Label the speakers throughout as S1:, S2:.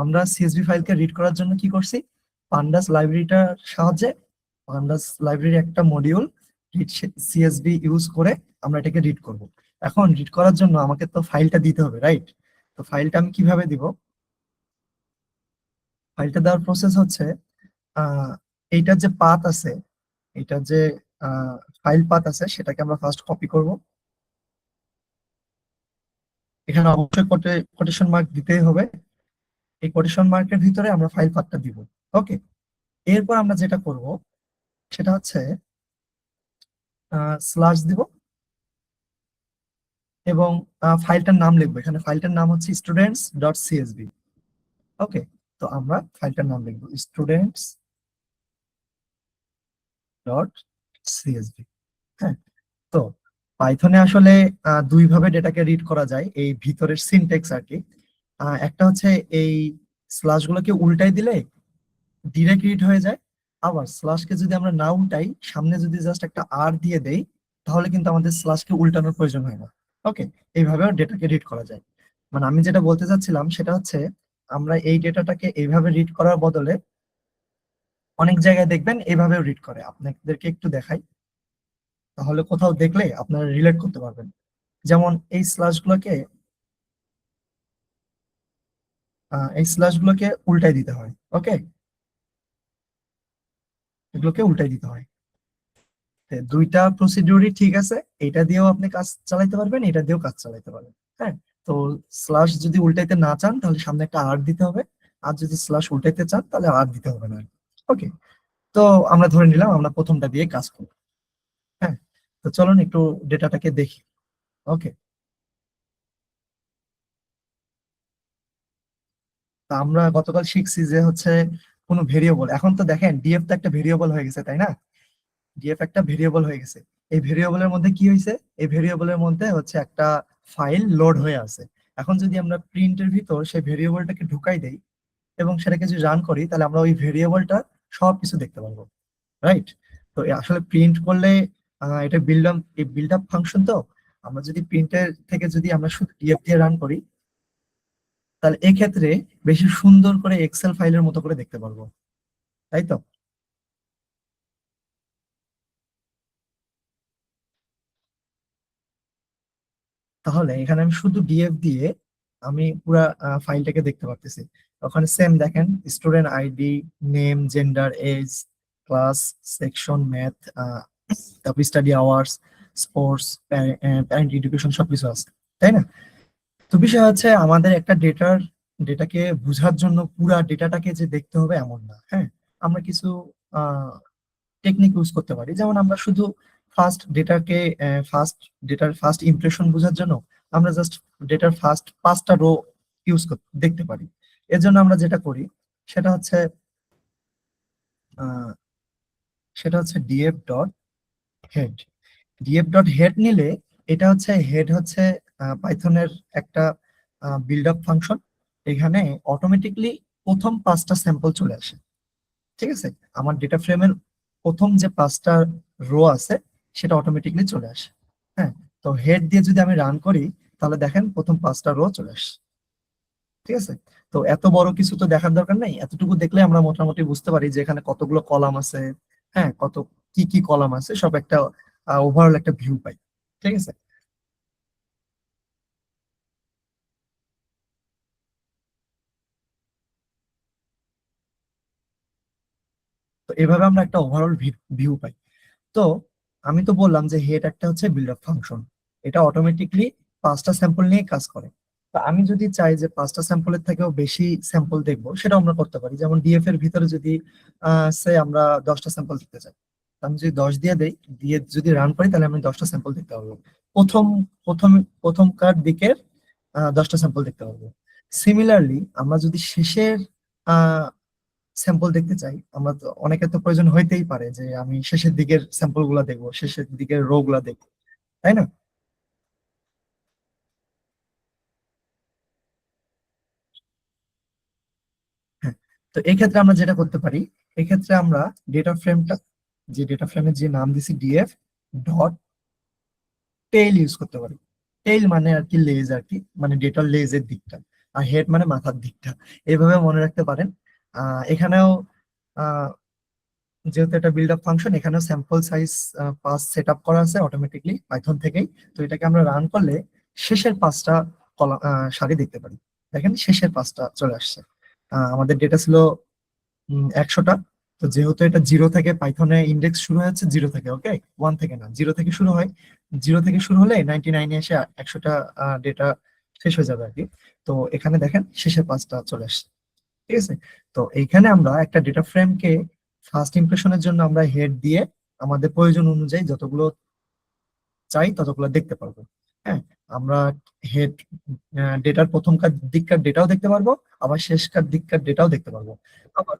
S1: আমরা CSV ফাইলকে read করার জন্য কি করছি, পান্ডাস লাইব্রেরিটার সাহায্যে, পান্ডাস লাইব্রেরির একটা মডিউল রিড সিএসভি ইউজ করে আমরা এটাকে রিড করব। এখন রিড করার জন্য আমাকে তো ফাইলটা দিতে হবে, রাইট? তো ফাইলটা আমি কিভাবে দিব? ফাইলটা দেওয়ার প্রসেস হচ্ছে, আহ এইটার যে পাথ আছে, এটার যে ফাইল পাথ আছে সেটাকে আমরা ফার্স্ট কপি করব। এখানে অবশ্যই কোটেশন মার্ক দিতেই হবে। এই কোটেশন মার্কের ভিতরে আমরা ফাইল পাথটা দিব। ওকে, এরপর আমরা যেটা করব সেটা হচ্ছে স্ল্যাশ দিব এবং ফাইলটার নাম লিখবো। এখানে ফাইলটার নাম হচ্ছে স্টুডেন্টস ডট সিএসবি। ওকে, তো আমরা ফাইলটার নাম লিখবো স্টুডেন্টস ডট সিএসবি। হ্যাঁ, তো পাইথনে আসলে দুই ভাবে ডেটাকে রিড করা যায়, এই ভিতরের সিনটেক্স আর কি। একটা হচ্ছে এই স্ল্যাশ গুলোকে উল্টাই দিলে ডিরেক্ট রিড হয়ে যায়। আবার স্ল্যাশকে যদি আমরা না উল্টাই, সামনে যদি জাস্ট একটা আর দিয়ে দেই, তাহলে কিন্তু আমাদের স্ল্যাশকে উল্টানোর প্রয়োজন হয় না। ওকে, এইভাবেও ডেটাকে রিড করা যায়। মানে আমি যেটা বলতে চাচ্ছিলাম সেটা হচ্ছে, আমরা এই ডেটাটাকে এইভাবে রিড করার বদলে অনেক জায়গায় দেখবেন এইভাবেও রিড করে। আপনাদেরকে একটু দেখাই, তাহলে কোথাও দেখলে আপনারা রিলেট করতে পারবেন। যেমন এই স্ল্যাশ গুলোকে উল্টাই দিতে হয়। ওকে, এগুলোকে উল্টাই দিতে হয়। দুইটা প্রসিডিউরই ঠিক আছে, এটা দিয়েও আপনি কাজ চালাইতে পারবেন, এটা দিয়েও কাজ চালাইতে পারবেন। হ্যাঁ, তো স্ল্যাশ যদি উল্টাইতে না চান তাহলে সামনে একটা আর দিতে হবে, আর যদি স্ল্যাশ উল্টাইতে চান তাহলে আর দিতে হবে না। ওকে, তো আমরা ধরে নিলাম আমরা প্রথমটা দিয়ে কাজ করব। হ্যাঁ, তো চলুন একটু ডেটাটাকে দেখি। ওকে, তা আমরা গতকাল শিখছি যে হচ্ছে কোনো ভেরিয়েবল, এখন তো দেখেন ডিএফ তো একটা ভেরিয়েবল হয়ে গেছে, তাই না? ডিএফ একটা ভেরিয়েবল হয়ে গেছে। এই ভেরিয়েবলের মধ্যে কি হয়েছে, এই ভেরিয়েবলের মধ্যে হচ্ছে একটা ফাইল লোড হয়ে আছে। এখন যদি আমরা প্রিন্টের ভিতর সেই ভেরিয়েবলটাকে ঢুকাই দেই এবং সেটাকে যদি রান করি, তাহলে আমরা ওই ভেরিয়েবলটা সবকিছু দেখতে পারবো, রাইট? তো আসলে প্রিন্ট করলে এটা বিল্ড আপ ফাংশন। তো আমরা যদি প্রিন্টের থেকে যদি আমরা শুধু ডিএফ দিয়ে রান করি, তাহলে এক্ষেত্রে বেশি সুন্দর করে এক্সেল ফাইলের মতো করে দেখতে পারবো, তাই তো? তাহলে এখানে আমি শুধু ডিএফ দিয়ে আমি পুরা ফাইলটাকে দেখতে পারতেছি। ওখানে সেম দেখেন, student ID, name, gender, age, class, section, math, তারপর study hours, sports, parent education সবকিছু আছে, তাই না? তো বিষয় হচ্ছে, আমাদের একটা ডেটাকে বোঝার জন্য পুরা ডেটাটাকে যে দেখতে হবে এমন না। হ্যাঁ, আমরা কিছু টেকনিক ইউজ করতে পারি। যেমন আমরা শুধু ফার্স্ট ডেটাকে ফার্স্ট ডেটার ফার্স্ট ইমপ্রেশন বোঝার জন্য আমরা জাস্ট ডেটার ফার্স্ট 5টা রো দেখতে পারি। এর জন্য আমরা যেটা করি সেটা হচ্ছে আহ, DF dot head. DF dot head নিলে এটা হচ্ছে হেড হচ্ছে পাইথনের একটা বিল্ড আপ ফাংশন। এখানে অটোমেটিকলি প্রথম 5টা স্যাম্পল চলে আসে। ঠিক আছে, আমার ডেটা ফ্রেমের প্রথম যে 5টা রো আছে সেটা অটোমেটিকলি চলে আসে। হ্যাঁ, তো হেড দিয়ে যদি আমি রান করি, তাহলে দেখেন প্রথম 5টা রো চলে আসে। ঠিক আছে, তো এত বড় কিছু তো দেখার দরকার নেই, এতটুকু দেখলে আমরা মোটামুটি বুঝতে পারি যে এখানে কতগুলো কলাম আছে। হ্যাঁ, কি কি কলাম আছে সব একটা ওভারঅল একটা ভিউ পাই। ঠিক আছে, তো এভাবে আমরা একটা ওভারঅল ভিউ পাই। তো আমি তো বললাম যে হেড একটা হচ্ছে বিল্ড আপ ফাংশন, এটা অটোমেটিকলি 5টা স্যাম্পল নিয়ে কাজ করে। তো আমি যদি চাই যে 5টা স্যাম্পলের থেকেও বেশি স্যাম্পল দেখবো, সেটা আমরা করতে পারি। যেমন ডিএফ এর ভিতরে যদি সে আমরা 10টা স্যাম্পল দিতে চাই, তো আমি যদি 10 দিয়ে দেই, দিয়ে যদি রান করি, তাহলে আমি 10টা স্যাম্পল দেখতে পারবো। প্রথম প্রথম প্রথমকার দিকের 10টা স্যাম্পল দেখতে পারবো। সিমিলারলি আমরা যদি শেষের স্যাম্পল দেখতে চাই, আমরা তো অনেকের তো প্রয়োজন হইতেই পারে যে আমি শেষের দিকের স্যাম্পল গুলা দেখবো, শেষের দিকের রো গুলা দেখবো, তাই না? হ্যাঁ, তো এই ক্ষেত্রে আমরা যেটা করতে পারি, এক্ষেত্রে আমরা ডেটা ফ্রেমটা, যে ডেটা ফ্রেমের যে নাম দিছি ডিএফ ডট টেইল ইউজ করতে পারি। টেইল মানে আর কি লেজ আর কি, মানে ডেটার লেজের দিকটা। আর হেড মানে মাথার দিকটা। এইভাবে মনে রাখতে পারেন। এখানেও যেহেতু এটা বিল্ড আপ ফাংশন, এখানেও sample size pass set up করা আছে অটোমেটিকলি পাইথন থেকেই। তো এটাকে আমরা রান করলে শেষের পাঁচটা কলাম সারি দেখতে পারি। দেখেন শেষের পাঁচটা চলে আসছে। আমাদের ডেটা ছিল 100টা। তো যেহেতু এটা জিরো থেকে, পাইথনে ইন্ডেক্স শুরু হচ্ছে জিরো থেকে, ওকে, ওয়ান থেকে না, জিরো থেকে শুরু হয়। জিরো থেকে শুরু হলে 99-এ এসে 100টা ডেটা শেষ হয়ে যাবে আর কি। তো এখানে দেখেন শেষের পাঁচটা চলে আসছে। ঠিক আছে। তো এইখানে আমরা একটা ডেটা ফ্রেমকে ফার্স্ট ইমপ্রেশনের জন্য আমরা হেড দিয়ে আমাদের প্রয়োজন অনুযায়ী যতগুলো চাই ততগুলো দেখতে পারবো। হ্যাঁ, আমরা হেড ডেটার প্রথমকার দিককার ডেটাও দেখতে পারবো, আবার শেষকার দিককার ডেটাও দেখতে পারবো। আবার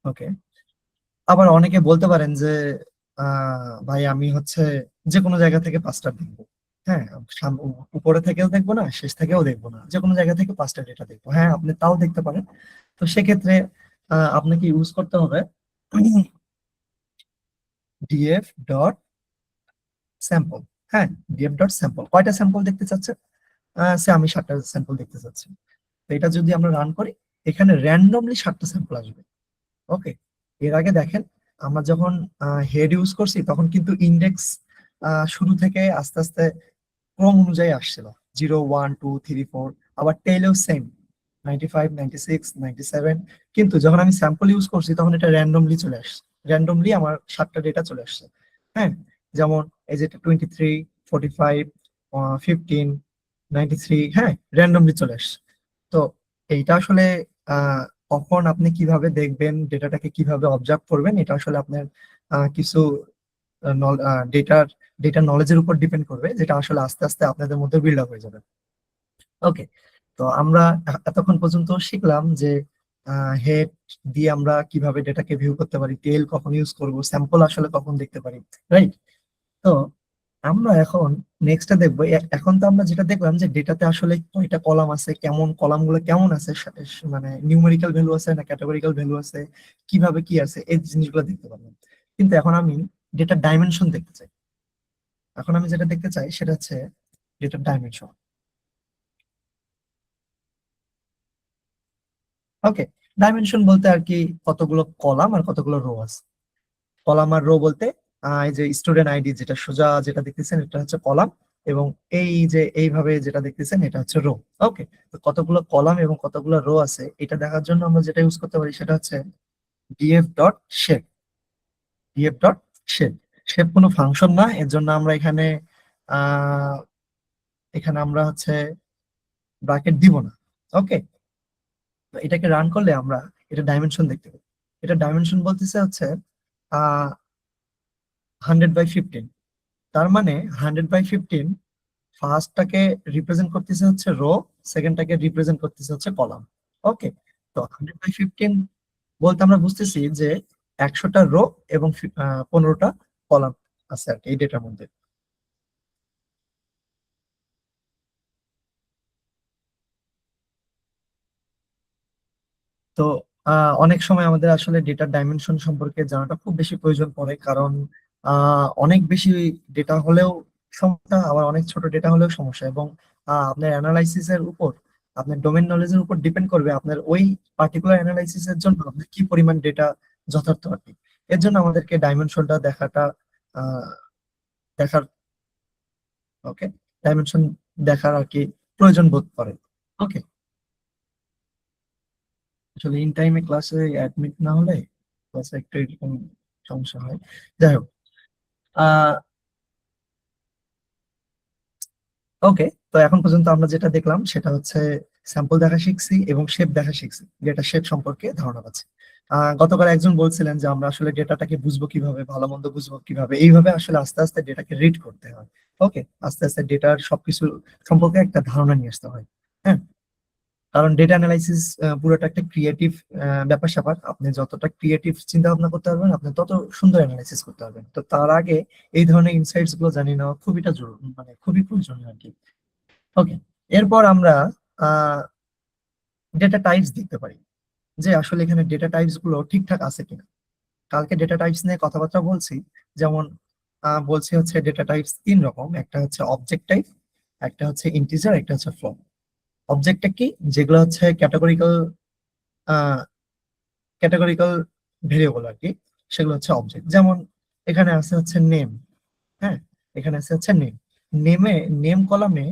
S1: ওকে, আবার অনেকে বলতে পারেন যে ভাই আমি হচ্ছে যে কোনো জায়গা থেকে পাঁচটা দেখবো। হ্যাঁ, উপরে থেকেও দেখবো না, শেষ থেকেও দেখবো না, যে কোনো জায়গা থেকে পাঁচটা ডেটা দেখবো। হ্যাঁ, আপনি তাও দেখতে পারেন। তো সেক্ষেত্রে আপনাকে ইউজ করতে হবে ডিএফ ডট স্যাম্পল। হ্যাঁ, ডিএফ ডট স্যাম্পল। কয়টা স্যাম্পল দেখতে চাচ্ছেন? সে আমি 7টা স্যাম্পল দেখতে চাচ্ছি। তো এটা যদি আমরা রান করি, এখানে র্যান্ডমলি 7টা স্যাম্পল আসবে। ওকে। এর আগে দেখেন, আমরা যখন হেড ইউজ করছি তখন কিন্তু ইন্ডেক্স শুরু থেকে আস্তে আস্তে ক্রম অনুযায়ী আসছিল, 0 1 2 3 4। আবার টেইলেও সেম, 95 96 97। কিন্তু যখন আমি স্যাম্পল ইউজ করছি তখন এটা র্যান্ডমলি চলে আসছে। র্যান্ডমলি আমার 7টা ডেটা চলে আসছে। হ্যাঁ, যেমন এই যে 23 45 15 93। হ্যাঁ, র্যান্ডমলি চলে আসছে। তো এইটা আসলে আহ কখন আপনি কিভাবে দেখবেন, ডেটাটাকে কিভাবে অবজার্ভ করবেন, এটা আসলে আপনার কিছু ডেটার ডেটা নলেজের উপর ডিপেন্ড করবে, যেটা আসলে আস্তে আস্তে আপনাদের মধ্যে বিল্ড আপ হয়ে যাবে। ওকে। তো আমরা এতক্ষণ পর্যন্ত শিখলাম যে হেড দিয়ে আমরা কিভাবে ডেটাকে ভিউ করতে পারি, টেল কখন ইউজ করব, স্যাম্পল আসলে কখন দেখতে পারি, রাইট? তো আমরা এখন নেক্সটটা দেখবো। এখন তো আমরা যেটা দেখলাম যে ডেটাতে আসলে কয়টা কলাম আছে, কেমন কলামগুলো কেমন আছে, মানে নিউমেরিক্যাল ভ্যালু আছে না ক্যাটাগরিক্যাল ভ্যালু আছে, কিভাবে কি আছে, এই জিনিসগুলো দেখতে পারলাম। কিন্তু এখন আমি ডেটার ডাইমেনশন দেখতে চাই। এখন আমি যেটা দেখতে চাই সেটা হচ্ছে ডেটার ডাইমেনশন। ওকে। ডাইমেনশন বলতে আর কি কতগুলো কলাম আর কতগুলো রো আছে। কলাম আর রো বলতে এই যে স্টুডেন্ট আইডি যেটা সোজা যেটা দেখতেছেন এটা হচ্ছে কলাম, এবং এই যে এইভাবে যেটা দেখতেছেন এটা হচ্ছে রো। ওকে। তো কতগুলো কলাম এবং কতগুলো রো আছে এটা দেখার জন্য আমরা যেটা ইউজ করতে পারি সেটা হচ্ছে DF dot shape. DF dot shape. Shape কোনো ফাংশন না, এর জন্য আমরা এখানে আহ এখানে আমরা হচ্ছে ব্র্যাকেট দিব না। ওকে। তো এটাকে রান করলে আমরা এটা ডাইমেনশন দেখতে পাই। এটা ডাইমেনশন বলতেছে হচ্ছে 100/15। তার মানে 100/15 ফার্স্টটাকে রিপ্রেজেন্ট করতেছে হচ্ছে রো, সেকেন্ডটাকে রিপ্রেজেন্ট করতেছে হচ্ছে কলাম। ওকে। তো 100/15 বলতে আমরা বুঝতেছি যে 100টা রো এবং 15টা কলাম আছে আর কি এই ডেটার মধ্যে। তো অনেক সময় আমাদের আসলে ডেটার ডাইমেনশন সম্পর্কে জানাটা খুব বেশি প্রয়োজন পড়ে, কারণ অনেক বেশি ডেটা হলেও সমস্যা, আবার অনেক ছোট ডেটা হলেও সমস্যা। এবং আপনার অ্যানালাইসিস এর উপর, আপনার ডোমেন নলেজের উপর ডিপেন্ড করবে আপনার ওই পার্টিকুলার অ্যানালাইসিস এর জন্য আপনার কি পরিমাণ ডেটা যথার্থ আর কি। এর জন্য আমাদেরকে ডাইমেনশনটা আহ, দেখার ওকে, ডাইমেনশন দেখার আর কি প্রয়োজন বোধ করে। ওকে। আসলে ইন টাইমে ক্লাসে অ্যাডমিট না হলে ক্লাসে একটু এরকম সমস্যা হয়। যাই হোক। আহ ওকে। তো এখন পর্যন্ত আমরা যেটা দেখলাম সেটা হচ্ছে স্যাম্পল দেখা শিখছি এবং শেপ দেখা শিখছি, ডেটা শেপ সম্পর্কে ধারণা আছে। গতকাল একজন বলছিলেন যে আমরা আসলে ডেটাটাকে বুঝবো কিভাবে, ভালো মন্দ বুঝবো কিভাবে, এইভাবে আসলে আস্তে আস্তে ডেটাকে রিড করতে হয়। ওকে। আস্তে আস্তে ডেটার সবকিছু সম্পর্কে একটা ধারণা নিয়ে আসতে হয়। হ্যাঁ, কারণ ডেটা অ্যানালাইসিস পুরোটা একটা ক্রিয়েটিভ ব্যাপার স্যাপার। আপনি যতটা ক্রিয়েটিভ চিন্তা ভাবনা করতে পারবেন আপনি তত সুন্দর অ্যানালাইসিস করতে পারবেন। তো তার আগে এই ধরনের ইনসাইটস গুলো জানিয়ে নেওয়া খুবইটা জরুরি, মানে খুবই প্রয়োজনীয় আর কি। ওকে। এরপর আমরা ডেটা টাইপস দেখতে পারি যে আসলে এখানে ডেটা টাইপস গুলো ঠিকঠাক আছে কিনা। কালকে ডেটা টাইপস নিয়ে কথাবার্তা বলছি। যেমন বলছি হচ্ছে ডেটা টাইপস তিন রকম, একটা হচ্ছে অবজেক্ট টাইপ, একটা হচ্ছে ইন্টিজার, একটা হচ্ছে ফ্লোট। অবজেক্টটা কি? যেগুলো হচ্ছে ক্যাটাগরিক্যাল ভেরিয়েবল আর কি, সেগুলো হচ্ছে অবজেক্ট। যেমন এখানে আছে হচ্ছে নেম। হ্যাঁ, এখানে আছে হচ্ছে নেম। নেমে নেম কলামে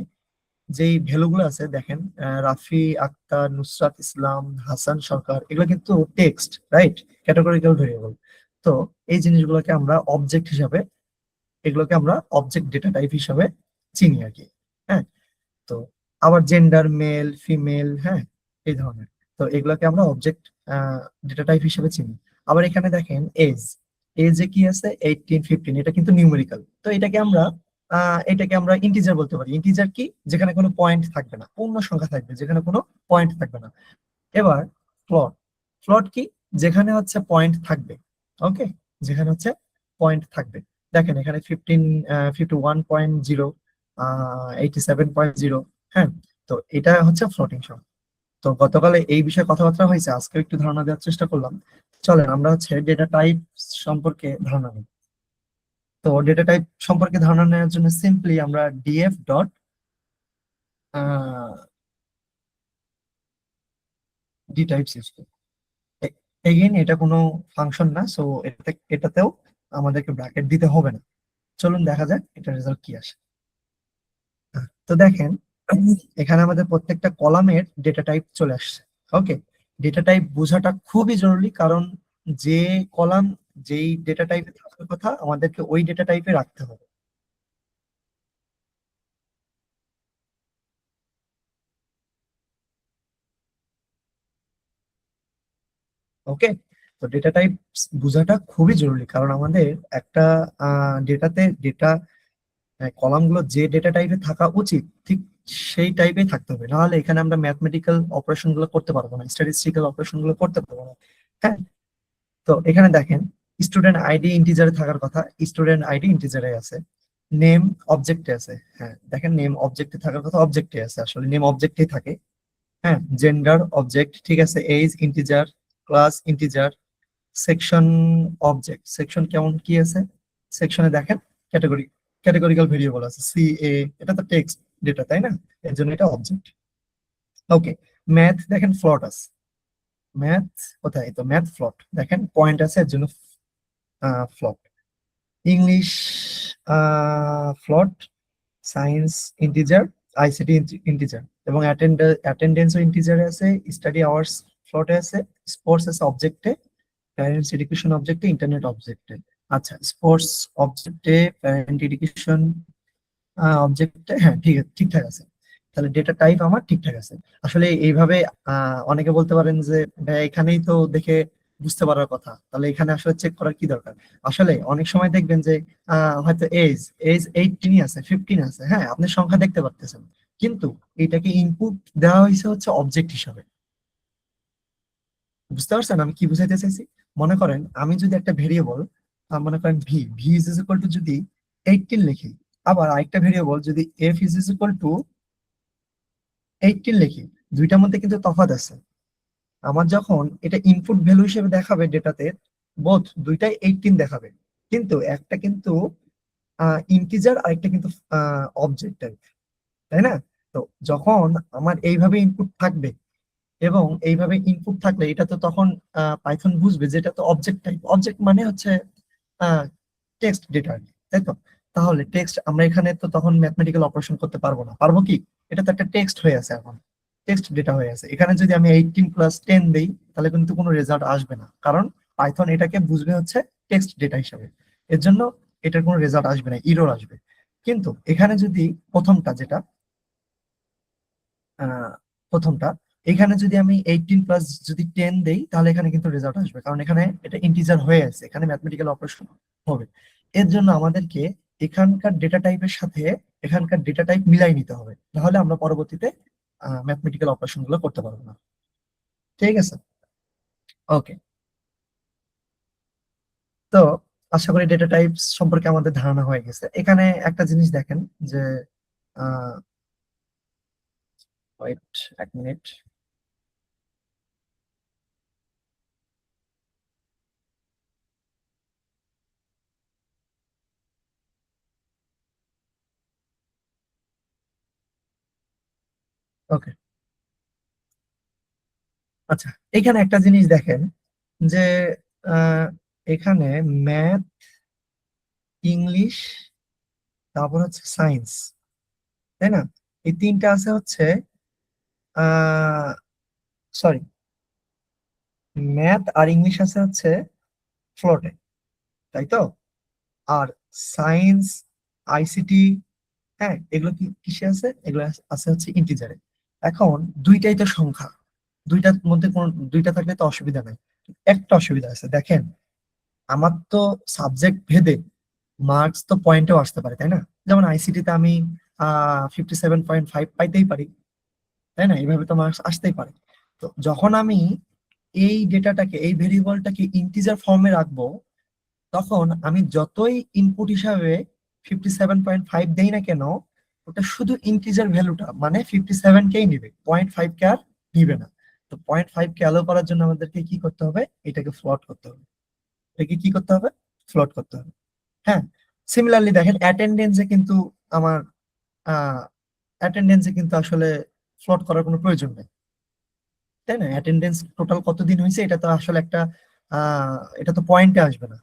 S1: যেই ভ্যালুগুলো আছে দেখেন, রাফি আক্তার, নুসরাত ইসলাম, হাসান সরকার, এগুলো কিন্তু টেক্সট, রাইট? Categorical variable. তো এই জিনিসগুলোকে আমরা অবজেক্ট হিসাবে, এগুলোকে আমরা অবজেক্ট ডেটা টাইপ হিসাবে চিনি আর কি। হ্যাঁ, তো আবার জেন্ডার মেল ফিমেল, হ্যাঁ, এই ধরনের। তো এগুলোকে আমরা অবজেক্ট ডেটা টাইপ হিসেবে চিনি। আবার এখানে দেখেন এজ, এজে কি আছে 18 15, এটা কিন্তু নিউমেরিক্যাল। তো এটাকে আমরা ইন্টিজার বলতে পারি। ইন্টিজার কি? যেখানে কোনো পয়েন্ট থাকবে না, পূর্ণ সংখ্যা থাকবে যেখানে কোনো পয়েন্ট থাকবে না। এবার ফ্লট, ফ্লট কি? যেখানে হচ্ছে পয়েন্ট থাকবে। ওকে, যেখানে হচ্ছে পয়েন্ট থাকবে। দেখেন এখানে 51.0, 87.0। হ্যাঁ, তো এটা হচ্ছে ফ্লোটিং সংখ্যা। তো গতকালে এই বিষয়ে কথাবার্তা হয়েছে, আজকে একটু ধারণা দেওয়ার চেষ্টা করলাম। চলেন আমরা হচ্ছে ডেটা টাইপ সম্পর্কে ধারণা নিই। তো ডেটা টাইপ সম্পর্কে ধারণা নেওয়ার জন্য সিম্পলি আমরা DF dot D types use করি। এগেইন এটা কোনো ফাংশন না, সো এটাতেও আমাদেরকে ব্র্যাকেট দিতে হবে না। চলুন দেখা যাক এটা রেজাল্ট কি আসে। তো দেখেন এখানে আমাদের প্রত্যেকটা কলামের ডেটা টাইপ চলে আসছে। ওকে, ডেটা টাইপ বোঝাটা খুবই জরুরি, কারণ যে কলাম যেই ডেটা টাইপে থাকার কথা আমাদেরকে ওই ডেটা টাইপে রাখতে হবে। ওকে, তো ডেটা টাইপ বোঝাটা খুবই জরুরি, কারণ আমাদের একটা ডেটা কলাম গুলো যে ডেটা টাইপে থাকা উচিত ঠিক সেই টাইপে থাকতে হবে, নাহলে এখানে আমরা ম্যাথমেটিক্যাল অপারেশন গুলো করতে পারবো না, স্ট্যাটিস্টিক্যাল অপারেশন গুলো করতে পারবো না। হ্যাঁ, তো এখানে দেখেন স্টুডেন্ট আইডি ইন্টিজারে থাকার কথা, স্টুডেন্ট আইডি ইন্টিজারে আছে। নেম অবজেক্টে আছে, হ্যাঁ দেখেন নেম অবজেক্টে থাকার কথা, অবজেক্টে আছে, আসলে নেম অবজেক্টেই থাকে। হ্যাঁ, জেন্ডার অবজেক্ট, ঠিক আছে, age integer, class integer, section object. Section কেমন কি আছে? সেকশনে দেখেন ক্যাটাগরি, ক্যাটাগরিক্যাল ভেরিয়েবল আছে সি এ, এটা তো টেক্সট ডেটা তাই না, এর জন্য এটা অবজেক্ট। ওকে, ম্যাথ দেখেন ফ্লট আছে। ম্যাথ কোথায়? তো ম্যাথ ফ্লট, দেখেন পয়েন্ট আছে এর জন্য ফ্লট। ইংলিশ ফ্লট, সায়েন্স ইন্টিজার, আইসিটি ইন্টিজার, এবং অ্যাটেন্ডেন্সও ইন্টিজারে আছে, স্টাডি আওয়ার্স ফ্লটে আছে, স্পোর্টস আছে অবজেক্টে, প্যারেন্টস এডুকেশন অবজেক্টে, ইন্টারনেট অবজেক্টে। আচ্ছা, স্পোর্টস অবজেক্টে, প্যারেন্ট এডুকেশন অবজেক্টে, হ্যাঁ ঠিক আছে, ঠিকঠাক আছে। তাহলে ডেটা টাইপ আমার ঠিকঠাক আছে। আসলে এইভাবে অনেকে বলতে পারেন যে ভাই এখানেই তো দেখে বুঝতে পারার কথা, তাহলে এখানে আসলে চেক করার কি দরকার? আসলে অনেক সময় দেখবেন যে হয়তো এজ এজ 18 আছে, 15 আছে, হ্যাঁ আপনি সংখ্যা দেখতে পারতেছেন, কিন্তু এটাকে ইনপুট দেওয়া হয়েছে হচ্ছে অবজেক্ট হিসাবে। বুঝতে পারছেন আমি কি বুঝাইতে চাইছি? মনে করেন আমি যদি একটা ভেরিয়েবল, মনে করেন V V is equal two যদি 18 লিখি, আবার আরেকটা ভেরিয়েবল যদি এফ ইজ ইকুয়াল টু 18 লিখি, দুইটার মধ্যে কিন্তু তফাৎ আছে। আমার যখন এটা ইনপুট ভ্যালু হিসেবে দেখাবে ডেটাতে, বোথ দুইটাই 18 দেখাবে, কিন্তু একটা কিন্তু ইন্টিজার আর একটা কিন্তু অবজেক্ট টাইপ, তাই না? তো যখন আমার এইভাবে ইনপুট থাকবে, এবং এইভাবে ইনপুট থাকলে এটা তো তখন পাইথন বুঝবে যে এটা তো অবজেক্ট টাইপ। অবজেক্ট মানে হচ্ছে টেক্সট ডেটা, তাই তো? তাহলে টেক্সট আমরা এখানে তো তখন ম্যাথমেটিক্যাল অপারেশন করতে পারবো না, পারবো কি? এটা তো একটা টেক্সট হয়ে আছে, এখন টেক্সট ডেটা হয়ে আছে। এখানে যদি আমি 18 + 10 দেই, তাহলে কিন্তু কোনো রেজাল্ট আসবে না, কারণ পাইথন এটাকে বুঝবে হচ্ছে টেক্সট ডেটা হিসাবে। এর জন্য এটার কোনো রেজাল্ট আসবে না, ইরর আসবে। কিন্তু এখানে যদি প্রথমটা যেটা আহ, প্রথমটা, এখানে যদি আমি 18 + 10 দেই, তাহলে এখানে কিন্তু রেজাল্ট আসবে, কারণ এখানে এটা ইন্টিজার হয়ে আছে, এখানে ম্যাথমেটিক্যাল অপারেশন হবে। এর জন্য আমাদেরকে এখানকার ডেটা টাইপের সাথে এখানকার ডেটা টাইপ মিলাই নিতে হবে, তাহলে আমরা পরবর্তীতে ম্যাথমেটিক্যাল অপারেশন গুলো করতে পারবো না। ঠিক আছে, ওকে। তো আশা করি ডেটা টাইপস সম্পর্কে আমাদের ধারণা হয়ে গেছে। এখানে একটা জিনিস দেখেন যে ওয়েট, 1 মিনিট। ওকে। আচ্ছা, এখানে একটা জিনিস দেখেন যে আহ, এখানে ম্যাথ, ইংলিশ, তারপর হচ্ছে সায়েন্স, তাই না? এই তিনটা আছে হচ্ছে সরি, ম্যাথ আর ইংলিশ আছে হচ্ছে ফ্লোটে, তাই তো? আর সায়েন্স, আইসিটি, হ্যাঁ, এগুলো কি কিসে আছে? এগুলো আছে হচ্ছে ইন্টিজারে। এখন দুইটাই তো সংখ্যা, দুইটার মধ্যে কোন দুইটা থাকলে তো অসুবিধা নাই। একটা অসুবিধা আছে, দেখেন, আমার তো সাবজেক্ট ভেদে মার্কস তো পয়েন্টেও আসতে পারে, তাই না? যেমন আইসিটি তে আমি 57.5 পাইতেই পারি, তাই না? এইভাবে তো মার্কস আসতেই পারে। তো যখন আমি এই ডেটাটাকে, এই ভেরিয়েবলটাকে ইন্টিজার ফর্মে রাখবো, তখন আমি যতই ইনপুট হিসাবে 57.5 দেই না কেন, ওটা শুধু ইন্টিজার ভ্যালুটা মানে 57কেই নিবে, 0.5 কে আর নিবে না। তো 0.5 কে অ্যালো করার জন্য আমাদেরকে কি করতে হবে? এটাকে ফ্লট করতে হবে। এটাকে কি করতে হবে? ফ্লট করতে হবে। হ্যাঁ, সিমিলারলি দেখেন অ্যাটেন্ডেন্সে কিন্তু আমার অ্যাটেন্ডেন্সে কিন্তু আসলে ফ্লট করার কোনো প্রয়োজন নেই, তাই না? অ্যাটেন্ডেন্স টোটাল কতদিন হয়েছে এটা তো আসলে একটা এটা তো পয়েন্টে আসবে না,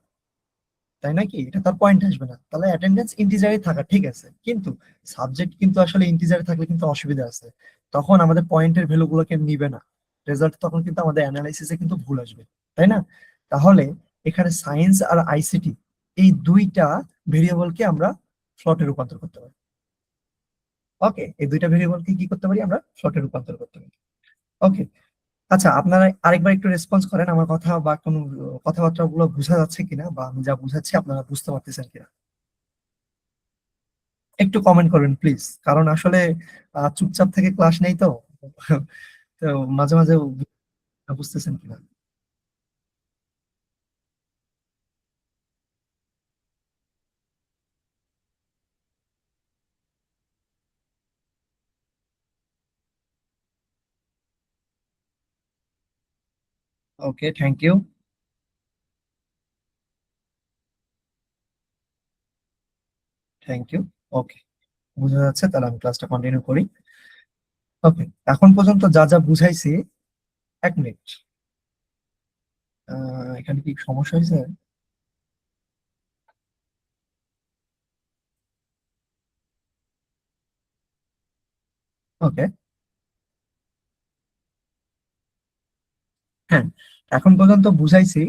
S1: তাই নাকি? এটা তার পয়েন্ট আসবে না, তাহলে অ্যাটেন্ডেন্স ইন্টিজারে থাকা ঠিক আছে, কিন্তু সাবজেক্ট কিন্তু আসলে ইন্টিজারে থাকলে কিন্তু অসুবিধা আছে। তখন আমাদের পয়েন্টের ভ্যালু গুলোকে নিবে না, রেজাল্ট তখন কিন্তু আমাদের অ্যানালাইসিসে কিন্তু ভুল আসবে, তাই না? তাহলে এখানে সায়েন্স আর আইসিটি এই দুইটা ভেরিয়েবলকে আমরা ফ্লটে রূপান্তর করতে পারি। ওকে, এই দুইটা ভেরিয়েবলকে কি করতে পারি? আমরা ফ্লটে রূপান্তর করতে পারি। ওকে। আচ্ছা, আপনারা আরেকবার একটু রেসপন্স করেন আমার কথা, বা কোনো কথাবার্তা গুলো বোঝা যাচ্ছে কিনা, বা আমি যা বুঝাচ্ছি আপনারা বুঝতে পারতেছেন কিনা। একটু কমেন্ট করবেন প্লিজ, কারণ আসলে চুপচাপ থেকে ক্লাস নেই তো। তো মাঝে মাঝে বুঝতেছেন কিনা। Okay, thank you. Thank you. Okay, বুঝা যাচ্ছে, তাহলে আমি ক্লাসটা কন্টিনিউ করি। ওকে, এখন পর্যন্ত যা যা বুঝাইছি, এক মিনিট, এখানে কি সমস্যা হয়েছে? ওকে। হ্যাঁ, এখন পর্যন্ত বুঝাইছি,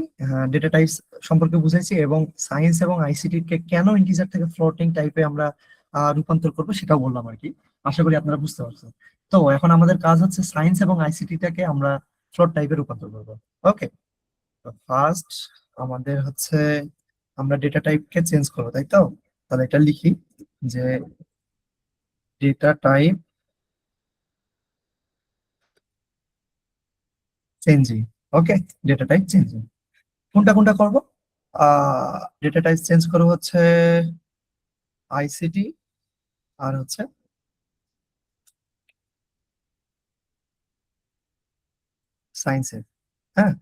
S1: ডেটা টাইপস সম্পর্কে বুঝাইছি, এবং সায়েন্স এবং আইসিটি কে কেন ইন্টিজার থেকে ফ্লোটিং টাইপে আমরা রূপান্তর করবো সেটাও বললাম আর কি। আশা করি আপনারা বুঝতে পারছেন। তো এখন আমাদের কাজ হচ্ছে সায়েন্স এবং আইসিটি টাকে আমরা ফ্লোট টাইপে রূপান্তর করবো। ওকে, তো ফার্স্ট আমাদের হচ্ছে আমরা ডেটা টাইপকে চেঞ্জ করবো, তাই তো? তাহলে এটা লিখি যে ডেটা টাইপ চেঞ্জিং। ওকে, ডেটা টাইপ চেঞ্জিং কোনটা কোনটা করবো? ডেটা টাইপ চেঞ্জ করবো হচ্ছে আইসিটি আর হচ্ছে সায়েন্সের। হ্যাঁ,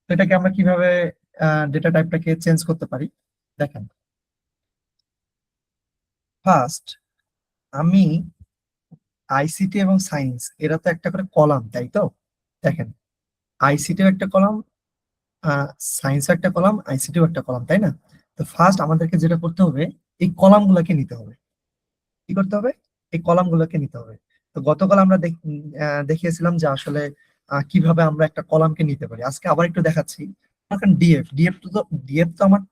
S1: তো এটাকে আমরা কিভাবে ডেটা টাইপটাকে চেঞ্জ করতে পারি? দেখেন, ফার্স্ট আমি আইসিটি এবং সায়েন্স এরা তো একটা করে কলাম, তাই তো? দেখেন, আইসিটিও একটা কলাম, সায়েন্সও একটা কলাম, আইসিটিও একটা কলাম, তাই না? তো ফার্স্ট আমাদেরকে যেটা করতে হবে, এই কলাম গুলাকে নিতে হবে। কি করতে হবে? এই কলাম গুলোকে নিতে হবে। তো গতকাল আমরা দেখিয়েছিলাম যে আসলে কিভাবে আমরা একটা কলামকে নিতে পারি। আজকে আবার একটু দেখাচ্ছি। এখন ডিএফ ডিএফ তো ডিএফ তো আমার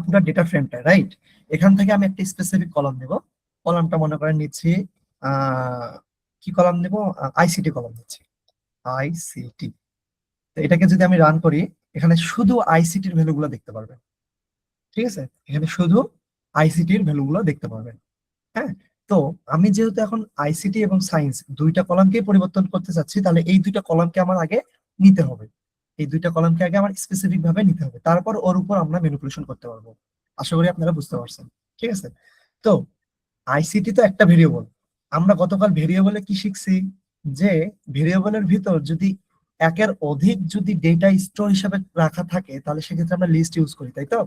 S1: পুরো ডেটা ফ্রেমটা, রাইট? এখান থেকে আমি একটা স্পেসিফিক কলাম নেব। কলামটা মনে করেন নিচ্ছি, আহ কি কলাম নেব? আইসিটি কলাম নিচ্ছি, আইসিটি। তো এটাকে যদি আমি রান করি, এখানে শুধু আইসিটির ভ্যালুগুলো দেখতে পারবেন। ঠিক আছে, এখানে শুধু আইসিটির ভ্যালুগুলো দেখতে পারবেন। হ্যাঁ, তো আমি যেহেতু এখন আইসিটি এবং সায়েন্স দুইটা কলামকে পরিবর্তন করতে চাচ্ছি, তাহলে এই দুইটা কলামকে আমার আগে নিতে হবে। এই দুইটা কলামকে আগে আমার স্পেসিফিক ভাবে নিতে হবে, তারপর ওর উপর আমরা ম্যানিপুলেশন করতে পারবো। আশা করি আপনারা বুঝতে পারছেন। ঠিক আছে, তো আইসিটি তো একটা ভেরিয়েবল। আমরা গতকাল ভেরিয়েবলে কি শিখছি? যে ভেরিয়েবলের ভিতর যদি একের অধিক যদি ডেটা স্টোর হিসাবে রাখা থাকে, তাহলে সেক্ষেত্রে আমরা লিস্ট ইউজ করি, তাই তো?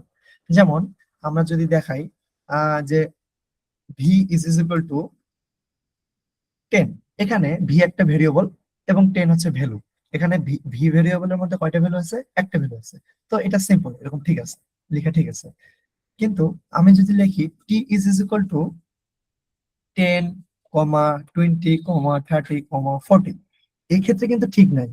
S1: যেমন আমরা যদি দেখাই যে ভি ইজ ইকুয়াল টু 10, এখানে ভি একটা ভেরিয়েবল এবং 10 হচ্ছে ভ্যালু। এখানে ভি ভি ভেরিয়েবলের মধ্যে কয়টা ভ্যালু আছে? একটা ভ্যালু আছে। তো এটা সিম্পল, এরকম ঠিক আছে, লেখা ঠিক আছে। কিন্তু আমি যদি লিখি টি ইজ ইকুয়াল টু 10, 20, 30, 40, এই ক্ষেত্রে কিন্তু ঠিক নাই।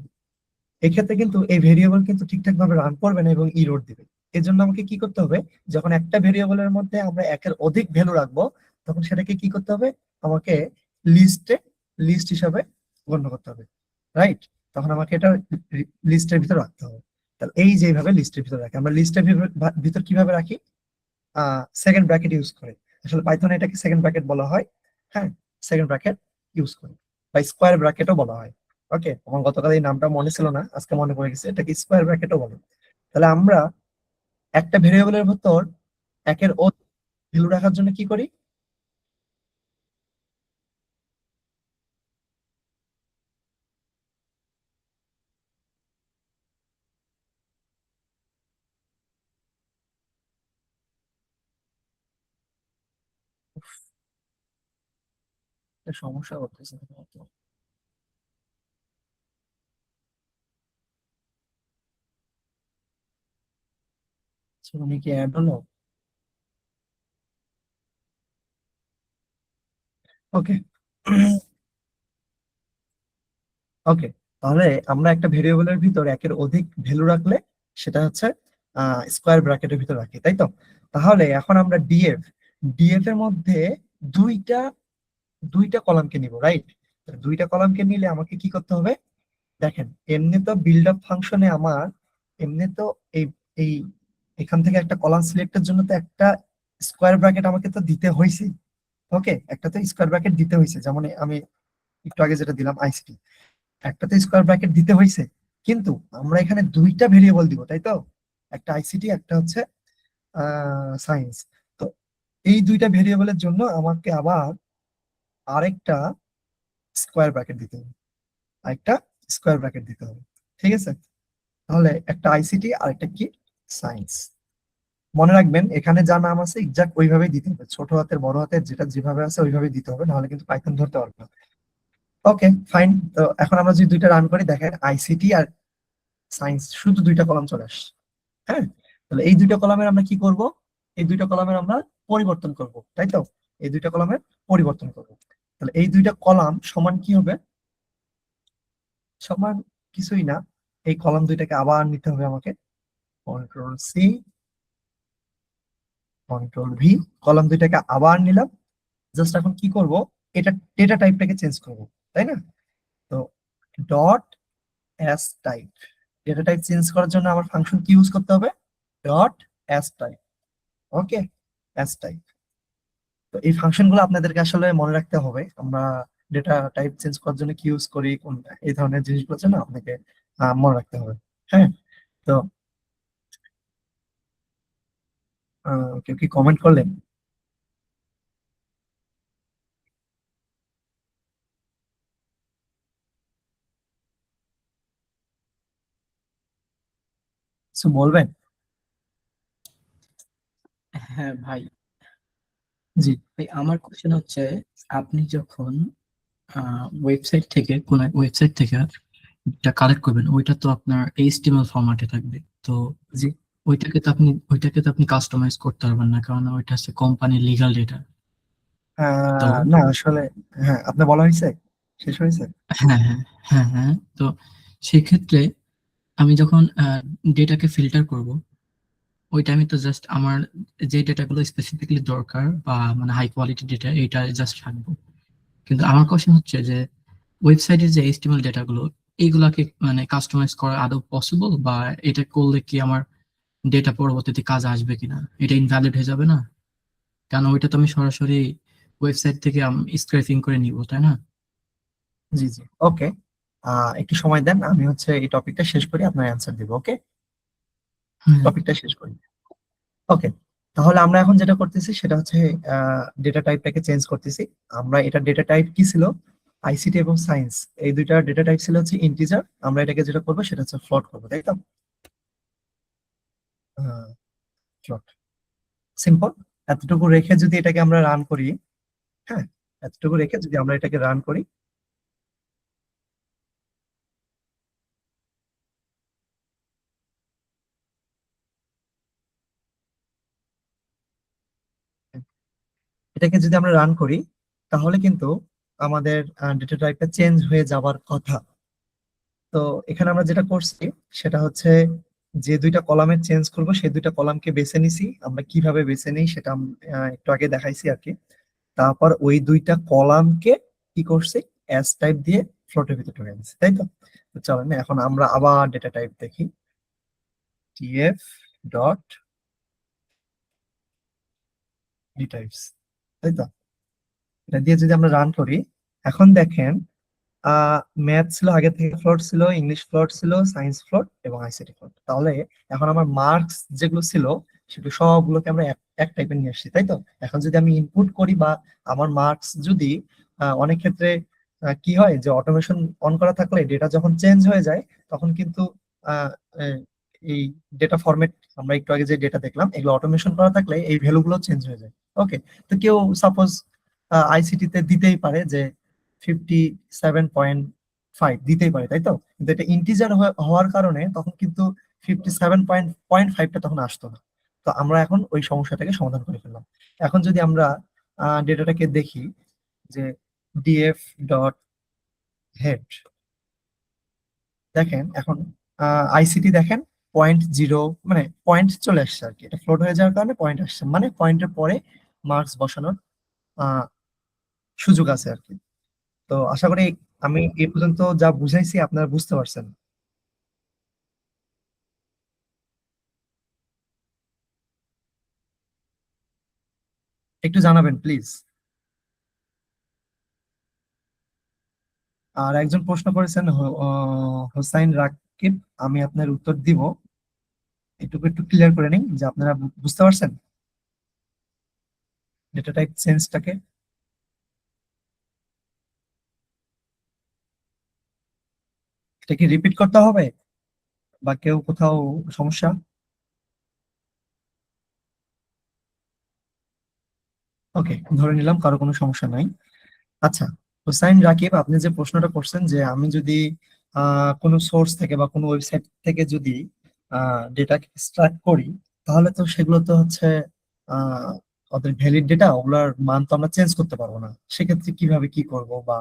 S1: এই ক্ষেত্রে কিন্তু এই ভেরিয়েবল কিন্তু ঠিকঠাক ভাবে রান করবে না এবং ইরোর দিবে। এর জন্য আমাকে কি করতে হবে? যখন একটা ভেরিয়েবলের মধ্যে আমরা একের অধিক ভ্যালু রাখবো, তখন সেটাকে কি করতে হবে? আমাকে লিস্টে লিস্ট হিসাবে গণ্য করতে হবে, রাইট? তখন আমাকে এটা লিস্টের ভিতর রাখতে হবে। তাহলে এই যেভাবে লিস্টের ভিতর রাখি, আমরা লিস্টের ভিতর কিভাবে রাখি? সেকেন্ড ব্র্যাকেট ইউজ করে। আসলে পাইথনে এটাকে সেকেন্ড ব্র্যাকেট বলা হয়। হ্যাঁ, সেকেন্ড ব্র্যাকেট ইউজ করে, বা স্কোয়ার ব্র্যাকেটও বলা হয়। ওকে, আমার গতকাল এই নামটা মনে ছিল না, আজকে মনে পড়ে গেছে, এটাকে স্কোয়ার ব্র্যাকেটও বলে। তাহলে আমরা একটা ভেরিয়েবলের ভেতর একের অধিক ভ্যালু রাখার জন্য কি করি? একটা সমস্যা করতেছে হয়তো। উনি কি অ্যাড হলো? ওকে। ওকে, তাহলে আমরা একটা ভেরিয়েবলের ভিতর একের অধিক ভ্যালু রাখলে সেটা হচ্ছে স্কোয়ার ব্র্যাকেটের ভিতর রাখি, তাই তো? তাহলে এখন আমরা ডিএফ ডিএফ এর মধ্যে দুইটা দুইটা কলামকে নিব, রাইট? দুইটা কলামকে নিলে আমাকে কি করতে হবে? দেখেন, এমনি তো বিল্ড আপ ফাংশনে আমার এমনি তো এই এই এখান থেকে একটা কলাম সিলেক্টের জন্য তো একটা স্কোয়ার ব্র্যাকেট আমাকে তো দিতে হয়েছে। ওকে, একটা তো স্কোয়ার ব্র্যাকেট দিতে হয়েছে, যেমন আমি একটু আগে যেটা দিলাম আইসিটি, একটা তো স্কোয়ার ব্র্যাকেট দিতে হয়েছে। কিন্তু আমরা এখানে দুইটা ভেরিয়েবল দিব, তাই তো? একটা আইসিটি, একটা হচ্ছে সায়েন্স। তো এই দুইটা ভেরিয়েবলের জন্য আমাকে আবার আরেকটা স্কোয়ার ব্র্যাকেট দিতে হবে, আরেকটা স্কোয়ার ব্র্যাকেট দিতে হবে। ঠিক আছে? তাহলে একটা আইসিটি আর একটা কি? সায়েন্স। মনে রাখবেন, এখানে যা নাম আছে এক্সাক্ট ওইভাবেই দিতে হবে, ছোট হাতের বড় হাতের যেটা যেভাবে আছে ওইভাবেই দিতে হবে, নাহলে কিন্তু পাইথন ধরতে পারবে না। ওকে, ফাইন। তো এখন আমরা যদি দুইটা রান করি, দেখেন আইসিটি আর সায়েন্স শুধু দুইটা কলাম চলে আসছে। হ্যাঁ, তাহলে এই দুইটা কলামের আমরা কি করব? এই দুইটা কলামের আমরা পরিবর্তন করব, তাই তো? এই দুইটা কলামের পরিবর্তন করব। তাহলে এই দুইটা কলাম সমান কি হবে? সমান কিছুই না, এই কলাম দুইটাকে আবার নিতে হবে আমাকে। Control C, control V, column দুইটাকে আবার নিলাম। জাস্ট এখন কি করব? এটা ডেটা টাইপটাকে চেঞ্জ করব, তাই না? তো dot as type, data type change করার জন্য আমার ফাংশন কি ইউজ করতে হবে? Dot as type. Okay, as type. তো এই ফাংশন গুলো আপনাদেরকে আসলে মনে রাখতে হবে। আমরা ডেটা টাইপ চেঞ্জ করার জন্য কি ইউজ করি, কোনটা, এই ধরনের জিনিসগুলো জন্য আপনাকে মনে রাখতে হবে। হ্যাঁ, তো কেউ কি কমেন্ট করলেন? কিছু বলবেন?
S2: হ্যাঁ ভাই।
S1: জি।
S2: ভাই আমার কোশ্চেন হচ্ছে, আপনি যখন ওয়েবসাইট থেকে কোন এক ওয়েবসাইট থেকে এটা কালেক্ট করবেন, ওইটা তো আপনার এইচটিএমএল ফরম্যাটে থাকবে। তো
S1: জি।
S2: ওইটাকে তো আপনি কাস্টমাইজ করতে পারবেন না, কারণ ওইটা হচ্ছে কোম্পানির লিগাল ডেটা। তো
S1: না আসলে, হ্যাঁ, আপনার বলা হয়েছে, শেষ হয়েছে।
S2: হ্যাঁ, হ্যাঁ, হ্যাঁ, হ্যাঁ। তো সেক্ষেত্রে আমি যখন ডেটাকে ফিল্টার করব, ওই টাইমে তো জাস্ট আমার যে ডেটাগুলো স্পেসিফিকলি দরকার বা মানে হাই কোয়ালিটি ডেটা, এটা জাস্ট রাখবো। কিন্তু আমার কোশ্চেন হচ্ছে যে ওয়েবসাইটের যে এইচটিএমএল ডেটাগুলো, এইগুলাকে মানে কাস্টমাইজ করা আদৌ পসিবল, বা এটা করলে কি আমার ডেটা পরবর্তীতে কাজে আসবে কিনা, এটা ইনভ্যালিড হয়ে যাবে না? কারণ ওইটা তো আমি সরাসরি ওয়েবসাইট থেকে স্ক্র্যাপিং করে নিব, তাই না?
S1: জি, জি। ওকে, একটু সময় দেন, আমি হচ্ছে এই টপিকটা শেষ করি, আপনার অ্যান্সার দিব। ওকে,
S2: হ্যাঁ।
S1: টপিকটা শেষ করি। ওকে, তাহলে আমরা এখন যেটা করতেছি সেটা হচ্ছে ডেটা টাইপটাকে চেঞ্জ করতেছি। আমরা এটা ডেটা টাইপ কি ছিল? আইসিটি এবং সায়েন্স, এই দুইটা ডেটা টাইপ ছিল হচ্ছে ইন্টিজার। আমরা এটাকে যেটা করবো সেটা হচ্ছে ফ্লোট করবো, তাই তো? Float, simple. এতটুকু রেখে যদি এটাকে আমরা রান করি, হ্যাঁ, এতটুকু রেখে যদি আমরা এটাকে রান করি, এটাকে যদি আমরা রান করি তাহলে কিন্তু আমাদের ডেটা টাইপটা চেঞ্জ হয়ে যাবার কথা। তো এখানে আমরা যেটা করছি সেটা হচ্ছে যে দুইটা কলামে চেঞ্জ করব সেই দুইটা কলামকে বেছে নিছি। আমরা কিভাবে বেছে নিই সেটা একটু আগে দেখাইছি আর কি। তারপর ওই দুইটা কলামকে কি করছি, অ্যাজ টাইপ দিয়ে ফ্লোটের ভিতরে ঢুকে দিচ্ছি, তাই তো? তো চলেন এখন আমরা আবার ডেটা টাইপ দেখি, টিএফ ডট ডি টাইপস, তাই তো? এটা দিয়ে যদি আমরা রান করি, এখন দেখেন ম্যাথ ছিল আগে থেকে, ফ্লোট ছিল, ইংলিশ ফ্লোট ছিল, সায়েন্স ফ্লোট এবং আইসিটি ফ্লোট। তাহলে এখন আমার মার্কস যেগুলো ছিল সেগুলো সবগুলোকে আমরা এক টাইপের নিয়ে আসছি, তাই তো? এখন যদি আমি ইনপুট করি বা আমার মার্কস যদি অনেক ক্ষেত্রে কি হয় যে অটোমেশন অন করা থাকলে ডেটা যখন চেঞ্জ হয়ে যায় তখন কিন্তু আহ, আহ, এই ডেটা ফরম্যাট, আমরা একটু আগে যে ডেটা দেখলাম এগুলো অটোমেশন করা থাকলে এই ভ্যালু গুলো চেঞ্জ হয়ে যায়। ওকে, তো কেউ সাপোজ আইসিটি তে দিতেই পারে যে 57.5 দিতেই পারে, তাই তো? কিন্তু এটা ইন্টিজার হওয়ার কারণে তখন কিন্তু 57.5টা তখন আসতো না। তো আমরা এখন ওই সমস্যাটাকে সমাধান করে ফেললাম। এখন যদি আমরা ডেটাটাকে দেখি যে ডিএফ ডট হেড, দেখেন এখন আইসিটি দেখেন 0.0, মানে পয়েন্ট চলে আসছে আর কি। এটা ফ্লোট হয়ে যাওয়ার কারণে পয়েন্ট আসছে, মানে পয়েন্টের পরে মার্কস বসানোর আহ, সুযোগ আছে আর কি। তো আশা করি আমি এই পর্যন্ত যা বুঝাইছি আপনারা বুঝতে পারছেন। একটু জানাবেন প্লিজ। আর একজন প্রশ্ন করেছেন হোসাইন রাকিব, আমি আপনার উত্তর দিব। এটুকু একটু ক্লিয়ার করে নিই যে আপনারা বুঝতে পারছেন ডেটা টাইপ চেঞ্জটাকে। এটা কি রিপিট করতে হবে বা কেউ কোথাও সমস্যা? ওকে, ধরে নিলাম কারো কোনো সমস্যা নাই। আচ্ছা, হোসাইন রাকিব, আপনি যে প্রশ্নটা করছেন যে আমি যদি কোনো সোর্স থেকে বা কোনো ওয়েবসাইট থেকে যদি ডেটা এক্সট্রাক্ট করি তাহলে তো সেগুলো তো হচ্ছে আহ, ওদের ভ্যালিড ডেটা, ওগুলার মান তো আমরা চেঞ্জ করতে পারবো না। সেক্ষেত্রে কিভাবে কি করব বা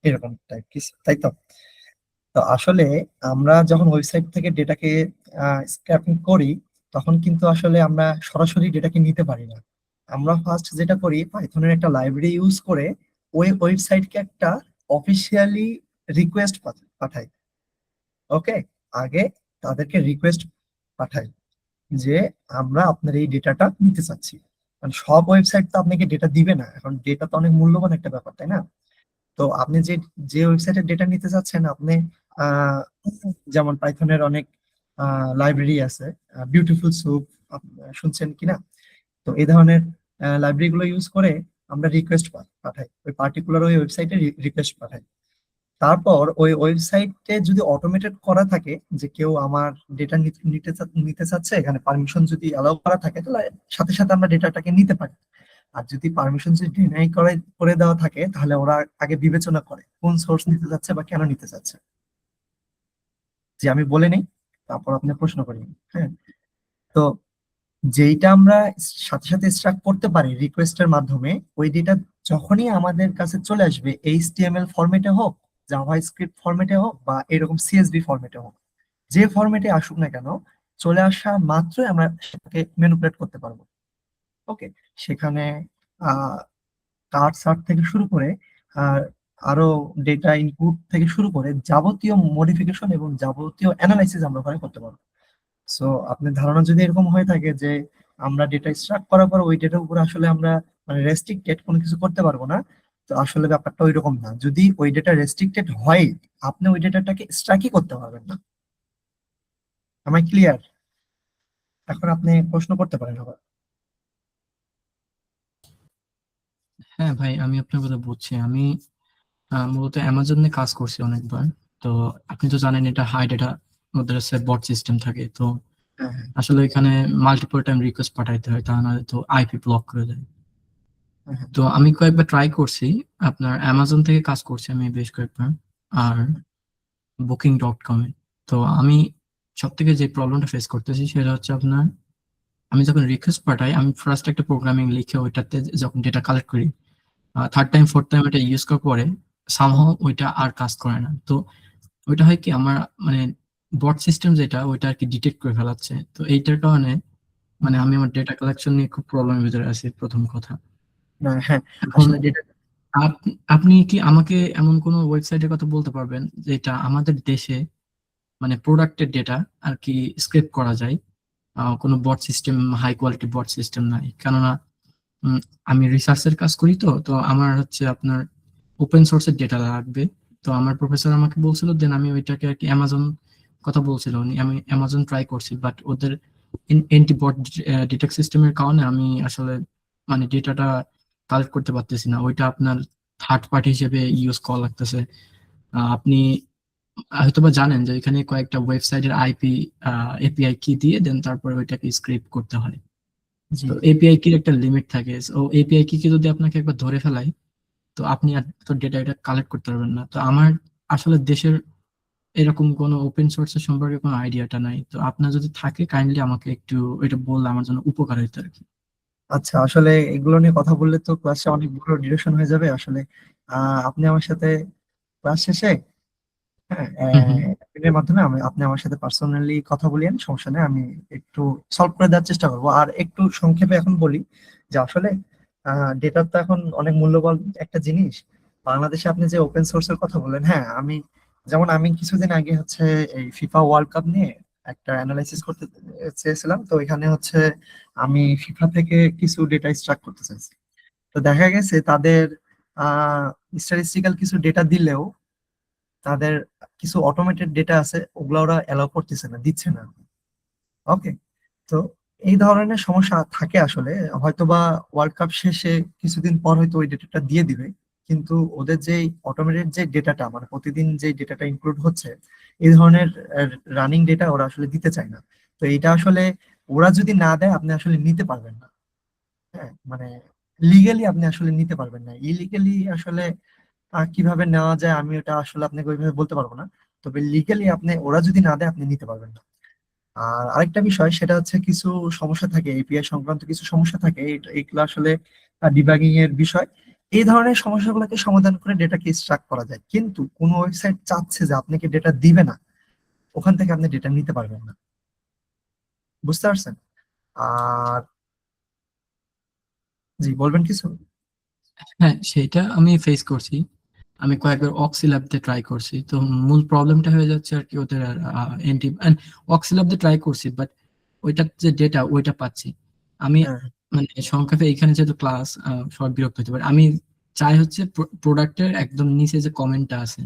S1: এরকম টাইপ কিছু, তাই তো? তো আসলে আমরা যখন ওয়েবসাইট থেকে ডেটাকে স্ক্র্যাপিং করি তখন কিন্তু আসলে আমরা সরাসরি ডেটাকে নিতে পারি না। আমরা ফার্স্ট যেটা করি, পাইথনের একটা লাইব্রেরি ইউজ করে ওই ওয়েবসাইটকে একটা অফিসিয়ালি রিকোয়েস্ট পাঠাই। ওকে, আগে তাদেরকে রিকোয়েস্ট পাঠাই যে আমরা আপনার এই ডেটাটা নিতে চাচ্ছি। মানে সব ওয়েবসাইট তো আপনাকে ডেটা দিবে না, এখন ডেটা তো অনেক মূল্যবান একটা ব্যাপার, তাই না? তো আপনি যে যে ওয়েবসাইটের ডেটা নিতে চাচ্ছেন, আপনি আহ, যেমন পাইথনের অনেক লাইব্রেরি আছে, বিউটিফুল সুপ শুনছেন কিনা? তো এই ধরনের লাইব্রেরি গুলো ইউজ করে আমরা রিকোয়েস্ট পাঠাই, ওই পার্টিকুলার ওই ওয়েবসাইটে রিকোয়েস্ট পাঠাই। তারপর ওই ওয়েবসাইটে যদি অটোমেটেড করা থাকে যে কেউ আমার ডেটা নিতে চাচ্ছে, এখানে পারমিশন যদি অ্যালাউ করা থাকে তাহলে সাথে সাথে আমরা ডেটাটাকে নিতে পারি। আর যদি পারমিশন যদি ডিনাই করে দেওয়া থাকে তাহলে ওরা আগে বিবেচনা করে কোন সোর্স নিতে যাচ্ছে বা কেন নিতে চাচ্ছে। যে আমি বলে নেই, তারপর আপনি প্রশ্ন করেন। হ্যাঁ, তো যেইটা আমরা সাথে সাথে এক্সট্রাক্ট করতে পারি রিকোয়েস্টের মাধ্যমে, ওই ডেটা যখনই আমাদের কাছে চলে আসবে এইচটিএমএল ফরম্যাটে হোক, জাভা স্ক্রিপ্ট ফরম্যাটে হোক বা এরকম সিএসভি ফরম্যাটে হোক, যে ফরম্যাটে আসুক না কেন, চলে আসা মাত্রই আমরা সেটাকে ম্যানিপুলেট করতে পারবো। ওকে, সেখানে আহ কার্ড সার্ট থেকে শুরু করে আর আরো ডেটা ইনপুট থেকে শুরু করে যাবতীয় মডিফিকেশন এবং যাবতীয় অ্যানালাইসিস আমরা ওখানে করতে পারবো। সো আপনার ধারণা যদি এরকম হয়ে থাকে যে আমরা ডেটা এক্সট্রাক্ট করার পর ওই ডেটার উপর আসলে আমরা মানে রেস্ট্রিক্টেড কোনো কিছু করতে পারবো না, তো আসলে ব্যাপারটা ওই রকম না। যদি ওই ডেটা রেস্ট্রিক্টেড হয় আপনি ওই ডেটাটাকে এক্সট্রাক্টই করতে পারবেন না। আমার ক্লিয়ার? এখন আপনি প্রশ্ন করতে পারেন আবার।
S2: হ্যাঁ ভাই, আমি আপনার কথা বুঝছি। আমি মূলত অ্যামাজনে কাজ করছি অনেকবার। তো আপনি তো জানেন এটা হাই ডেটা, ওদের হচ্ছে বট সিস্টেম থাকে। তো
S1: হ্যাঁ, হ্যাঁ,
S2: আসলে এখানে মাল্টিপল টাইম রিকোয়েস্ট পাঠাইতে হয়, তা নাহলে তো আইপি ব্লক করে দেয়।
S1: হ্যাঁ, হ্যাঁ,
S2: তো আমি কয়েকবার ট্রাই করছি, আপনার অ্যামাজন থেকে কাজ করছি আমি বেশ কয়েকবার, আর বুকিং.com এ। তো আমি সব থেকে যে প্রবলেমটা ফেস করতেছি সেটা হচ্ছে আপনার আমি যখন রিকোয়েস্ট পাঠাই, আমি ফার্স্ট একটা প্রোগ্রামিং লিখে ওইটাতে যখন ডেটা কালেক্ট করি, থার্ড টাইম ফোর্থ টাইম এটা ইউজ করার পরে সামহাও ওইটা আর কাজ করে না। তো ওইটা হয় কি, আমার মানে বট সিস্টেম যেটা ওইটা আর কি ডিটেক্ট করে ফেলাচ্ছে। তো এইটার কারণে মানে
S1: হুম,
S2: আমি আমার ডেটা কালেকশন নিয়ে খুব প্রবলেমের ভিতরে আছি, প্রথম কথা।
S1: না, হ্যাঁ,
S2: এখন
S1: আসলে যেটা
S2: আপনি কি আমাকে এমন কোনো ওয়েবসাইটের কথা বলতে পারবেন যেটা আমাদের দেশে মানে প্রোডাক্টের ডেটা আর কি স্ক্রেপ করা যায়? কোনো বট সিস্টেম, হাই কোয়ালিটি বট সিস্টেম নাই, কেননা উম, আমি রিসার্চের কাজ করি। তো তো আমার হচ্ছে আপনার ওপেন সোর্সের ডেটা লাগবে। তো আমার প্রফেসর আমাকে বলছিল, দেন আমি ওইটাকে আর কি অ্যামাজন কথা বলছিল উনি, আমি অ্যামাজন ট্রাই করছি, বাট ওদের এন্টি বট ডিটেক্ট সিস্টেমের কারণে আমি আসলে মানে ডেটাটা কালেক্ট করতে পারতেছি না। ওইটা আপনার থার্ড পার্টি হিসেবে ইউজ করা লাগতেছে। আপনি হয়তোবা জানেন যে এখানে কয়েকটা ওয়েবসাইটের আইপি এপিআই কি দিয়ে দেন তারপরে ওইটাকে স্ক্রিপ্ট করতে হয়।
S1: জি,
S2: তো
S1: জি।
S2: এপিআই কির একটা লিমিট থাকে, ও এপিআই কি যদি আপনাকে একবার ধরে ফেলায়, তো আপনি আর তো ডেটা এটা কালেক্ট করতে পারবেন না। তো আমার আসলে দেশের এরকম কোনো ওপেন সোর্সের সম্পর্কে কোনো আইডিয়াটা নাই। তো আপনার যদি থাকে কাইন্ডলি আমাকে একটু এটা বললে আমার জন্য উপকার হইতো আর কি।
S1: আচ্ছা, আসলে এগুলো নিয়ে কথা বললে তো ক্লাসে অনেক বড় ডিউরেশন হয়ে যাবে আসলে। আপনি আমার সাথে ক্লাস শেষে, হ্যাঁ,
S2: হুম হুম।
S1: এর মাধ্যমে আপনি আমার সাথে পার্সোনালি কথা বলিয়েন, সমস্যা নেই, আমি একটু সলভ করে দেওয়ার চেষ্টা করবো। আর একটু সংক্ষেপে এখন বলি যে আসলে ডেটা তো এখন অনেক মূল্যবান একটা জিনিস। বাংলাদেশে আপনি যে ওপেন সোর্সের কথা বললেন, হ্যাঁ, আমি কিছুদিন আগে হচ্ছে এই ফিফা ওয়ার্ল্ড কাপ নিয়ে একটা অ্যানালাইসিস করতে চেয়েছিলাম। তো এখানে হচ্ছে আমি ফিফা থেকে কিছু ডেটা এক্সট্রাক্ট করতে চাইছি। তো দেখা গেছে তাদের স্ট্যাটিস্টিক্যাল কিছু ডেটা দিলেও তাদের কিছু অটোমেটেড ডেটা আছে, ওগুলা ওরা অ্যালাউ করতেছে না, দিচ্ছে না। ওকে। তো এই ধরনের সমস্যা থাকে আসলে। হয়তোবা ওয়ার্ল্ড কাপ শেষে কিছুদিন পর হয়তো ওই ডেটাটা দিয়ে দিবে, কিন্তু ওদের যে অটোমেটেড যে ডেটাটা, মানে প্রতিদিন যে ডেটাটা ইনক্লুড হচ্ছে, এই ধরনের রানিং ডেটা ওরা আসলে দিতে চায় না। তো এটা আসলে ওরা যদি না দেয় আপনি আসলে নিতে পারবেন না। হ্যাঁ, মানে লিগেলি আপনি আসলে নিতে পারবেন না, ইলিগেলি আসলে কিভাবে নেওয়া যায় আমি ওটা আসলে আপনাকে ওইভাবে বলতে পারবো না। তবে লিগালি আপনি, ওরা যদি না দেয় আপনি নিতে পারবেন না। আর আরেকটা বিষয় সেটা হচ্ছে কিছু সমস্যা থাকে, এপিআই সংক্রান্ত কিছু সমস্যা থাকে, এইগুলো আসলে ডিবাগিং এর বিষয়। এই ধরনের সমস্যাগুলোকে সমাধান করে ডেটাকে এক্সট্রাক্ট করা যায়, কিন্তু কোনো ওয়েবসাইট চাচ্ছে যে আপনাকে ডেটা দিবে না, ওখান থেকে আপনি ডেটা নিতে পারবেন না। বুঝতে পারছেন? আর জি, বলবেন কিছু?
S2: হ্যাঁ, সেটা আমি ফেস করছি। আমি কয়েকবার অক্সিল্যাব দিয়ে ট্রাই করছি। তো মূল প্রবলেমটা হয়ে যাচ্ছে আর কি ওদের এন্টি অক্সিল্যাব দিয়ে ট্রাই করছি, বাট ওইটার যে ডেটা ওইটা পাচ্ছি আমি।
S1: হ্যাঁ, হ্যাঁ।
S2: মানে সংক্ষেপে এখানে যেহেতু ক্লাস, সব বিরক্ত হতে পারে। আমি চাই হচ্ছে প্রোডাক্টের একদম নিচে যে কমেন্টটা আছে,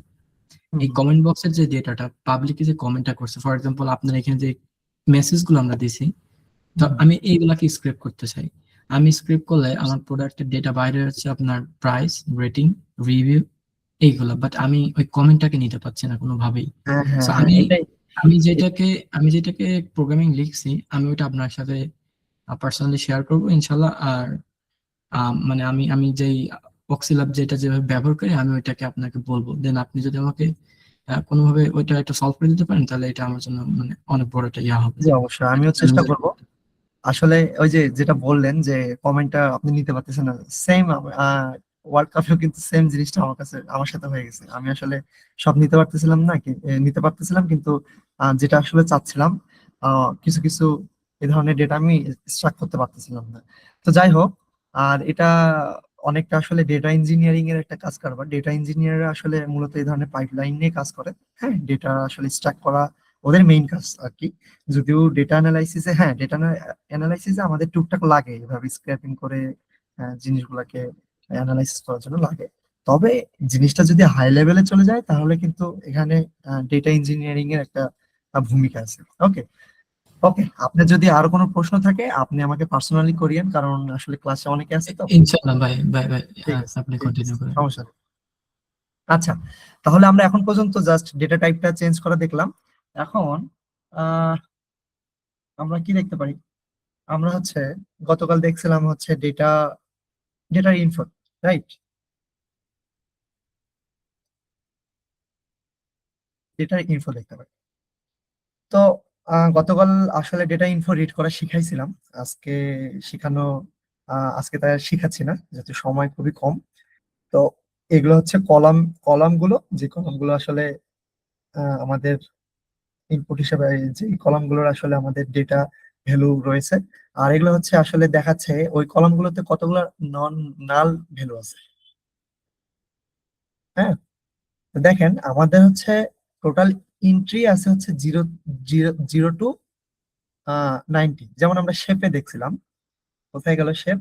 S1: হুম,
S2: এই
S1: হুম,
S2: কমেন্ট বক্সের যে ডেটাটা পাবলিকে যে কমেন্টটা করছে, ফর এক্সাম্পল আপনার এখানে যে মেসেজ গুলো আমরা দিছি, তো
S1: হুম,
S2: আমি এইগুলাকে স্ক্রিপ্ট করতে চাই। আমি স্ক্রিপ্ট করলে আমার প্রোডাক্টের ডেটা বাইরে হচ্ছে আপনার প্রাইস, রেটিং, রিভিউ, এইগুলা, বাট আমি ওই কমেন্টটাকে নিতে পারছি না কোনোভাবেই।
S1: হ্যাঁ, হ্যাঁ,
S2: So
S1: হ্যাঁ,
S2: আমি
S1: এটাই।
S2: আমি যেটাকে আমি যেটাকে প্রোগ্রামিং লিখছি, আমি ওটা আপনার সাথে পার্সোনালি শেয়ার করবো ইনশাল্লাহ। আর মানে আমি যেই অক্সিলাব যেটা যেভাবে ব্যবহার করি আমি ওইটাকে আপনাকে বলবো, দেন আপনি যদি আমাকে কোনোভাবে ওইটা একটা সলভ করে দিতে পারেন, তাহলে এটা আমার জন্য মানে অনেক বড় একটা ইয়া হবে,
S1: জি, অবশ্যই
S2: একটা
S1: আমিও চেষ্টা
S2: চ্যালেঞ্জের।
S1: করব। আসলে ওই যে যেটা বললেন যে কমেন্টটা আপনি নিতে পারতেছেন না, সেম ওয়ার্ল্ড কাপেও কিন্তু সেম জিনিসটা আমার সাথে হয়ে গেছে। আমি আসলে সব নিতে পারতেছিলাম না, নিতে পারতেছিলাম, কিন্তু যেটা আসলে চাচ্ছিলাম কিছু কিছু এই ধরনের ডেটা আমি এক্সট্রাক্ট করতে পারতেছিলাম না। তো যাই হোক, আর এটা অনেকটা আসলে ডেটা ইঞ্জিনিয়ারিং এর একটা কাজ কারবার। ডেটা ইঞ্জিনিয়াররা আসলে মূলত এই ধরনের পাইপলাইন নিয়ে কাজ করে। হ্যাঁ, ডেটা আসলে এক্সট্রাক্ট করা ওদের মেইন কাজ আর কি। যদিও ডেটা অ্যানালাইসিসে, হ্যাঁ, ডেটা অ্যানালাইসিসে আমাদের টুকটাক লাগে এভাবে স্ক্র্যাপিং করে জিনিসগুলোকে অ্যানালাইসিস করার জন্য লাগে। তবে জিনিসটা যদি হাই লেভেলে চলে যায় তাহলে কিন্তু এখানে ডেটা ইঞ্জিনিয়ারিং এর একটা ভূমিকা আছে। ওকে। ওকে, আপনার যদি আরো কোনো প্রশ্ন থাকে আপনি আমাকে পার্সোনালি করিয়েন, কারণ আসলে ক্লাসে অনেকে আছে তো।
S2: ইনশাল্লাহ ভাই, ভাই ভাই,
S1: ঠিক আছে,
S2: আপনি
S1: ঠিক আছে,
S2: কন্টিনিউ করেন।
S1: সমস্যা নেই। আচ্ছা, তাহলে আমরা এখন পর্যন্ত জাস্ট ডেটা টাইপটা চেঞ্জ করা দেখলাম। এখন আহ আমরা কি দেখতে পারি? আমরা হচ্ছে গতকাল দেখছিলাম হচ্ছে ডেটার ইনফো, রাইট? ডেটার ইনফো দেখতে পারি। তো গতকাল আসলে ডেটা ইনফো রিড করা শিখাইছিলাম। আজকে শিখানো আজকে তাই আর শিখাচ্ছি না, যেহেতু সময় খুবই কম। তো এগুলো হচ্ছে কলাম, কলামগুলো যে কলামগুলো আসলে আমাদের ইনপুট হিসেবে, যে কলামগুলোর আসলে আমাদের ডেটা ভ্যালু রয়েছে। আর এগুলো হচ্ছে আসলে দেখাচ্ছে ওই কলামগুলোতে কতগুলো নন নাল ভ্যালু আছে। হ্যাঁ, তো দেখেন আমাদের হচ্ছে টোটাল এন্ট্রি আছে হচ্ছে 0 0 0 টু 90। যেমন আমরা শেপে দেখছিলাম, কোথায় গেল শেপ?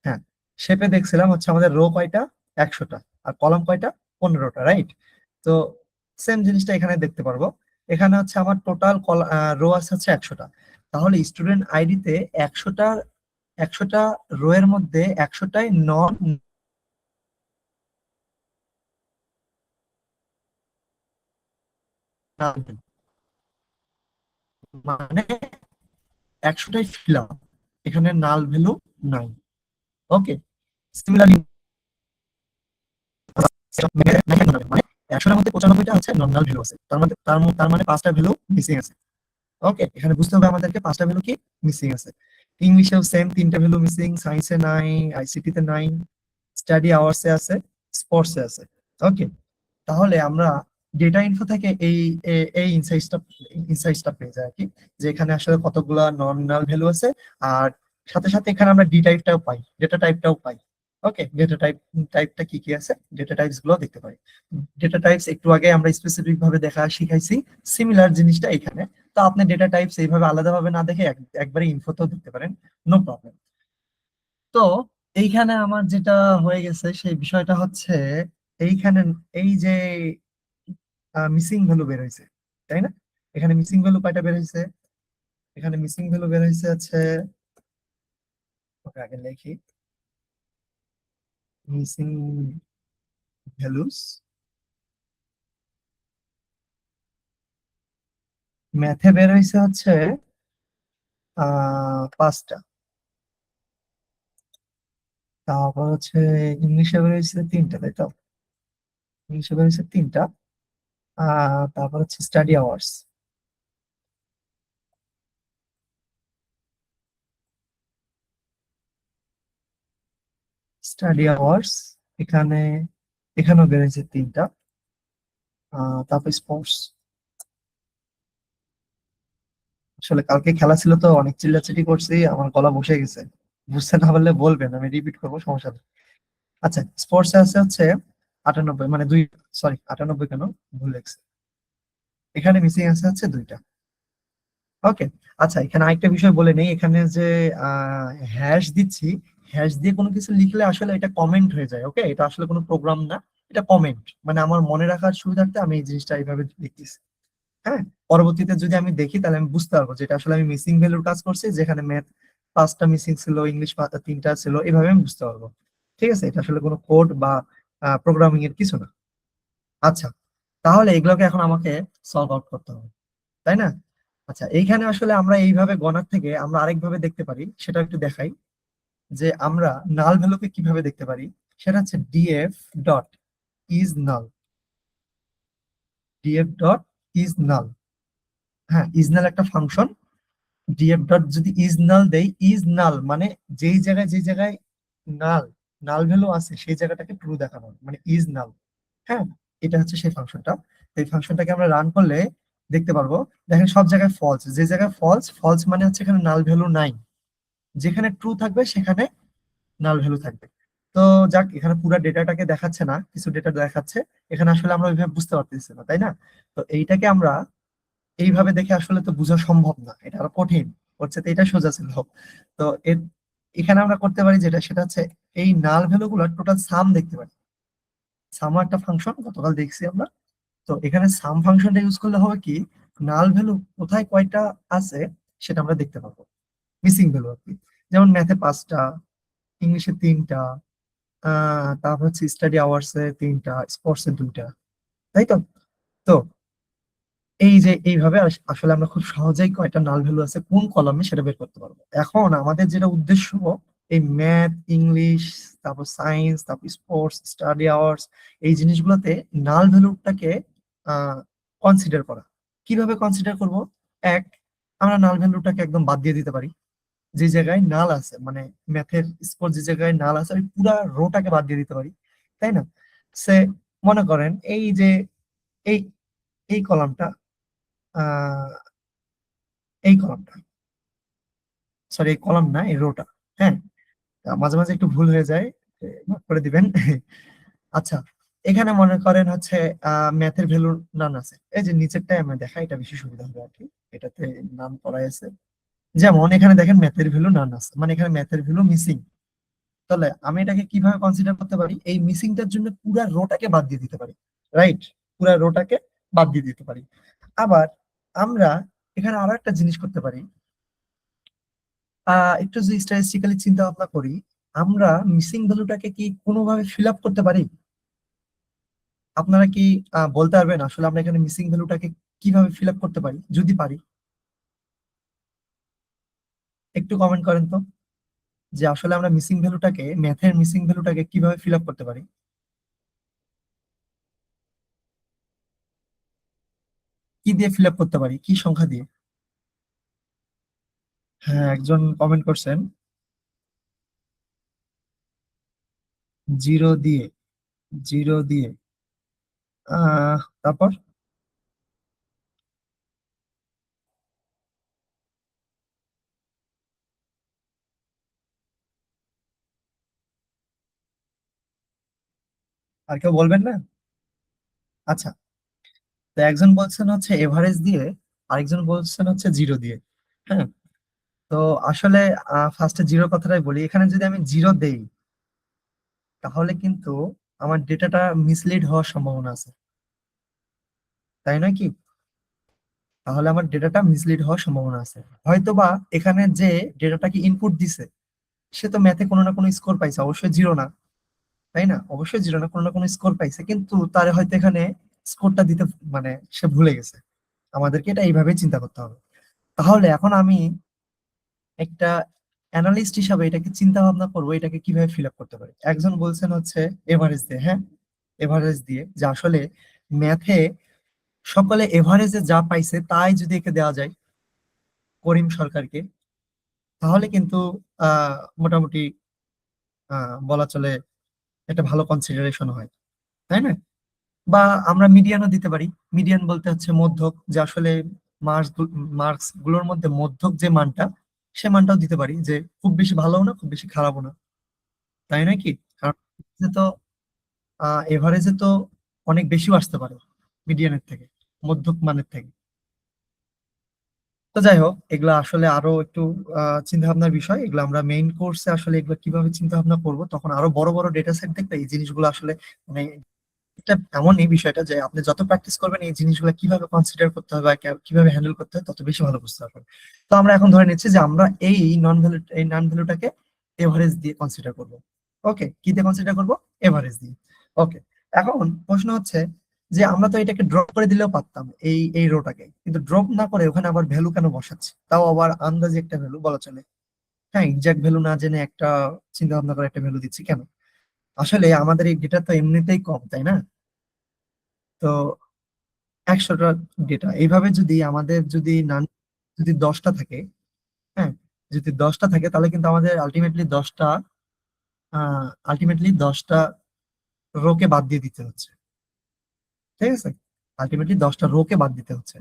S1: হ্যাঁ, শেপে দেখছিলাম হচ্ছে আমাদের রো কয়টা, 100টা, আর কলাম কয়টা, 15টা, রাইট? তো সেম জিনিসটা এখানে দেখতে পারবো। এখানে হচ্ছে আমার টোটাল রো আছে হচ্ছে 100টা। তাহলে স্টুডেন্ট আইডিতে 100টা রো এর মধ্যে 100টাই নন, মানে 100টাই ফিল আপ, এখানে নাল ভ্যালু নাই। ওকে, সিমিলারলি মানে 100টার মধ্যে 95টা হচ্ছে নন নাল ভ্যালু আছে, তার মানে 5টা ভ্যালু মিসিং আছে। ওকে, এখানে বুঝতে হবে আমাদেরকে 5টা ভ্যালু কি মিসিং আছে। ইংলিশেও সেম 3টে ভ্যালু মিসিং, সায়েন্সে নাই, আইসিটি তে নাই, স্টাডি আওয়ার্সে আছে, স্পোর্টসে আছে। ওকে, তাহলে আমরা ডেটা ইনফো থেকে এই ইনসাইটসটা পেয়ে যাই আর কি, যে এখানে আসলে কতগুলা নর্মাল ভ্যালু আছে। আর সাথে সাথে এখানে আমরা ডি টাইপটাও পাই, ডেটা টাইপটাও পাই। ওকে, ডেটা টাইপটা কি কি আছে, ডেটা টাইপস গুলো দেখতে পাই। ডেটা টাইপস একটু আগে আমরা স্পেসিফিক ভাবে দেখা শিখাইছি, সিমিলার জিনিসটা এখানে। তো আপনি ডেটা টাইপস এইভাবে আলাদাভাবে না দেখে একবারে ইনফোতেও দেখতে পারেন, নো প্রবলেম। তো এইখানে আমার যেটা হয়ে গেছে সেই বিষয়টা হচ্ছে, এইখানে এই যে মিসিং ভ্যালু বের হয়েছে, তাই না? এখানে মিসিং ভ্যালু কয়টা বের হয়েছে? এখানে মিসিং ভ্যালু বের হয়েছে আছে, ওকে আগে লিখি, মিসিং ভ্যালুস ম্যাথে বের হয়েছে হচ্ছে 5টা। তারপর হচ্ছে ইংলিশে বের হয়েছে 3টা, তাই তো? ইংলিশে বের হয়েছে 3টা। তারপর হচ্ছে স্টাডি আওয়ার্স, স্টাডি আওয়ার্স এখানে, এখানেও বের হয়েছে 3টা। তারপর স্পোর্টস, আসলে কালকে খেলা ছিল তো অনেক চিল্লাচিল্লি করছি, আমার গলা বসে গেছে। বুঝতে না পারলে বলবেন, আমি রিপিট করবো, সমস্যা নেই। আচ্ছা, স্পোর্টস আছে হচ্ছে 98, মানে দুই, সরি 98 কেন, ভুল লেগছে, এখানে মিসিং আছে হচ্ছে 2টা। ওকে, আচ্ছা এখানে আরেকটা বিষয় বলে নেই, এখানে যে হ্যাশ দিচ্ছি, হ্যাশ দিয়ে কোনো কিছু লিখলে আসলে এটা কমেন্ট হয়ে যায়। ওকে, এটা আসলে কোনো প্রোগ্রাম না, এটা কমেন্ট, মানে আমার মনে রাখার সুবিধার্থে আমি এই জিনিসটা এইভাবে লিখতেছি। হ্যাঁ, পরবর্তীতে যদি আমি দেখি তাহলে আমি বুঝতে পারবো যেটা আসলে আমি মিসিং ভ্যালুর কাজ করছি, যেখানে ম্যাথ 5টা মিসিং ছিল, ইংলিশ 3টা ছিল, এভাবে আমি বুঝতে পারবো। ঠিক আছে, এটা আসলে কোনো কোড বা প্রোগ্রামিং এর কিছু না। আচ্ছা, তাহলে এগুলোকে এখন আমাকে সলভ আউট করতে হবে, তাই না? আচ্ছা, এইখানে আসলে আমরা এইভাবে গণার থেকে আমরা আরেকভাবে দেখতে পারি, সেটা একটু দেখাই, যে আমরা নাল ভ্যালুকে কিভাবে দেখতে পারি। সেটা হচ্ছে DF dot is null, DF dot is null. হ্যাঁ, ইজ নাল একটা ফাংশন। ডিএফ ডট যদি ইজ নাল দেই, ইজ নাল মানে যেই জায়গায় নাল নাল ভ্যালু আছে সেই জায়গাটাকে ট্রু দেখানো, মানে ইজ নাল। হ্যাঁ, এটা হচ্ছে সেই ফাংশনটা। এই ফাংশনটাকে আমরা রান করলে দেখতে পারবো, দেখেন সব জায়গায় ফলস, যে জায়গায় ফলস, ফলস মানে হচ্ছে এখানে নাল ভ্যালু নাই। যেখানে ট্রু থাকবে সেখানে নাল ভ্যালু থাকবে। তো যাক, এখানে পুরো ডেটাটাকে দেখাচ্ছে না, কিছু ডেটা দেখাচ্ছে। এখানে আসলে আমরা ওইভাবে বুঝতে পারতেছি না, তাই না? তো এইটাকে আমরা এইভাবে দেখে আসলে তো বোঝা সম্ভব না, এটা আরো কঠিন। হচ্ছে তো এটা সোজা ছিল। তো এর এখানে আমরা করতে পারি যেটা, সেটা হচ্ছে এই নাল ভ্যালু গুলো টোটাল সাম দেখতে পারি। সামও একটা ফাংশন, গতকাল দেখছি আমরা। তো এখানে সাম ফাংশনটা ইউজ করলে হবে কি, নাল ভ্যালু কোথায় কয়টা আছে সেটা আমরা দেখতে পাবো, মিসিং ভ্যালু আর কি। যেমন ম্যাথে 5টা, ইংলিশে 3টা, তারপর হচ্ছে স্টাডি আওয়ার্সে 3টা, স্পোর্টসে 2টা, তাই তো? তো এই যে এইভাবে আসলে আমরা খুব সহজেই কয়টা নাল ভ্যালু আছে কোন কলামে সেটা বের করতে পারবো। এখন আমাদের যেটা উদ্দেশ্য, এই ম্যাথ, ইংলিশ, তারপর সায়েন্স, তারপর স্পোর্টস, স্টাডি আওয়ার্স, এই জিনিসগুলোতে নাল ভ্যালুটাকে আহ কনসিডার করা। কিভাবে কনসিডার করব? এক, আমরা নাল ভ্যালুটাকে একদম বাদ দিয়ে দিতে পারি। যে জায়গায় নাল আছে, মানে ম্যাথের স্কোর যে জায়গায় নাল আছে, ওই পুরা রোটাকে বাদ দিয়ে দিতে পারি, তাই না? সে মনে করেন এই যে এই এই কলামটা, আহ এই কলামটা, সরি এই কলাম না, এই রোটা। হ্যাঁ, মাঝে মাঝে একটু ভুল হয়ে যায়, মাফ করে দিবেন। আচ্ছা, এখানে মনে করেন হচ্ছে ম্যাথের ভ্যালু নান আছে, এই যে নিচেরটাই আমরা দেখা, এটা বেশি সুবিধা হবে আর কি, এটাতে নাম করাই আছে। যেমন এখানে দেখেন ম্যাথের ভ্যালু নান আছে, মানে এখানে ম্যাথের ভ্যালু মিসিং। তাহলে আমি এটাকে কিভাবে কনসিডার করতে পারি? এই মিসিংটার জন্য পুরা রোটাকে বাদ দিয়ে দিতে পারি, রাইট? পুরা রোটাকে বাদ দিয়ে দিতে পারি। আবার আমরা এখানে আরো একটা জিনিস করতে পারি, একটু যদি স্ট্যাটিস্টিক্যালি চিন্তা ভাবনা করি, আমরা মিসিং ভ্যালুটাকে কি কোনোভাবে ফিল আপ করতে পারি? আপনারা কি বলতে পারবেন আসলে আমরা এখানে মিসিং ভ্যালুটাকে কিভাবে ফিল আপ করতে পারি? যদি পারি, একটু কমেন্ট করেন তো, যে আসলে আমরা মিসিং ভ্যালুটাকে, ম্যাথের মিসিং ভ্যালুটাকে কিভাবে ফিল আপ করতে পারি, কি দিয়ে ফিল আপ করতে পারি, কি সংখ্যা দিয়ে? হ্যাঁ, একজন কমেন্ট করছেন, জিরো দিয়ে। জিরো দিয়ে, তারপর আর কেউ বলবেন না? আচ্ছা, তো একজন বলছেন হচ্ছে এভারেজ দিয়ে, আরেকজন বলছেন হচ্ছে জিরো দিয়ে। হ্যাঁ, তো আসলে ফার্স্টে জিরো কথাটাই বলি, এখানে যদি আমি জিরো দেই, তাহলে কিন্তু আমার ডেটাটা মিসলিড হওয়ার সম্ভাবনা আছে, তাই নয় কি? তাহলে আমার ডেটাটা মিসলিড হওয়ার সম্ভাবনা আছে। হয়তোবা এখানে যে ডেটাটাকে ইনপুট দিছে, সে তো ম্যাথে কোনো না কোনো স্কোর পাইছে, অবশ্যই জিরো না, তাই না? অবশ্যই জিরো না, কোনো না কোনো স্কোর পাইছে, কিন্তু তার হয়তো এখানে স্কোরটা দিতে, মানে সে ভুলে গেছে। আমাদেরকে এটা এইভাবে চিন্তা করতে হবে। তাহলে এখন আমি একটা অ্যানালিস্ট হিসাবে এটাকে চিন্তা ভাবনা করবো, এটাকে কিভাবে ফিল আপ করতে পারি। একজন বলছেন হচ্ছে এভারেজ দিয়ে। হ্যাঁ, এভারেজ দিয়ে, যে আসলে ম্যাথে সকলে এভারেজে যা পাইছে তাই যদি একে দেওয়া যায় করিম সরকারকে, তাহলে কিন্তু মোটামুটি বলা চলে একটা ভালো কনসিডারেশন হয়, তাই না? বা আমরা মিডিয়ানও দিতে পারি। মিডিয়ান বলতে হচ্ছে মধ্যক, যে আসলে মার্কস মার্কস গুলোর মধ্যে মধ্যক যে মানটা, সে মানটাও দিতে পারি, যে খুব বেশি ভালোও না, খুব বেশি খারাপও না, তাই নয় কি? কারণ এভারেজে তো এভারেজে তো অনেক বেশিও আসতে পারে মিডিয়ানের থেকে, মধ্যক মানের থেকে। তো যাই হোক, এগুলা আসলে আরো একটু চিন্তা ভাবনার বিষয়, এগুলো আমরা মেইন কোর্সে আসলে এগুলো কিভাবে চিন্তা ভাবনা করবো, তখন আরো বড় বড় ডেটা সেট দেখলে এই জিনিসগুলো আসলে, মানে এটা এমন এই বিষয়টা যে আপনি যত প্র্যাকটিস করবেন এই জিনিসগুলো কিভাবে কনসিডার করতে হবে আর কিভাবে হ্যান্ডেল করতে হয়, তত বেশি ভালো বুঝতে পারবেন। তো আমরা এখন ধরে নিচ্ছি যে আমরা এই নন ভ্যালুটাকে এভারেজ দিয়ে কনসিডার করব। ওকে, কি দিয়ে কনসিডার করব? এভারেজ দিয়ে। ওকে, এখন প্রশ্ন হচ্ছে যে আমরা তো এটাকে ড্রপ করে দিলেও পারতাম, এই রোটাকে, কিন্তু ড্রপ না করে ওখানে আবার ভ্যালু কেন বসাচ্ছি, তাও আবার আন্দাজে একটা ভ্যালু বলা চলে। হ্যাঁ, এক্সাক্ট ভ্যালু না জেনে একটা চিন্তা ভাবনা করে একটা ভ্যালু দিচ্ছি কেন? আসলে আমাদের এই ডেটা তো এমনিতেই কম, তাই না? তো 100টা ডেটা এইভাবে যদি আমাদের যদি নান, যদি 10টা থাকে, হ্যাঁ, যদি 10টা থাকে, তাহলে কিন্তু আমাদের আলটিমেটলি 10টা রোকে বাদ দিয়ে দিতে হচ্ছে, ঠিক আছে? আলটিমেটলি 10টা রোকে বাদ দিতে হচ্ছে।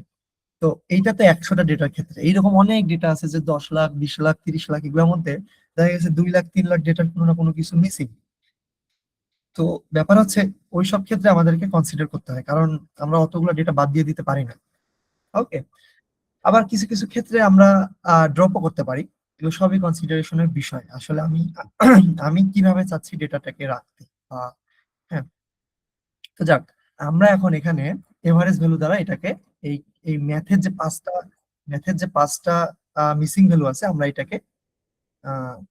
S1: তো এইটাতে 100টা ডেটার ক্ষেত্রে এইরকম অনেক ডেটা আছে, যে 10 লাখ, 20 লাখ, 30 লাখ, এগুলোর মধ্যে দেখা গেছে 2 লাখ, 3 লাখ ডেটার কোনো না কোনো কিছু মিসিং। তো ব্যাপার হচ্ছে ওই সব ক্ষেত্রে আমাদেরকে কনসিডার করতে হয়, কারণ আমরা অতগুলো ডেটা বাদ দিয়ে দিতে পারি না। ওকে, আবার কিছু কিছু ক্ষেত্রে আমরা ড্রপও করতে পারি। এগুলো সবই কনসিডারেশনের বিষয়। আসলে আমি আমি কিভাবে চাচ্ছি ডেটাটাকে রাখতে, আহ, হ্যাঁ। তো যাক, আমরা এখন এখানে এভারেজ ভ্যালু দ্বারা এটাকে, এই এই ম্যাথের যে পাঁচটা মিসিং ভ্যালু আছে, আমরা এটাকে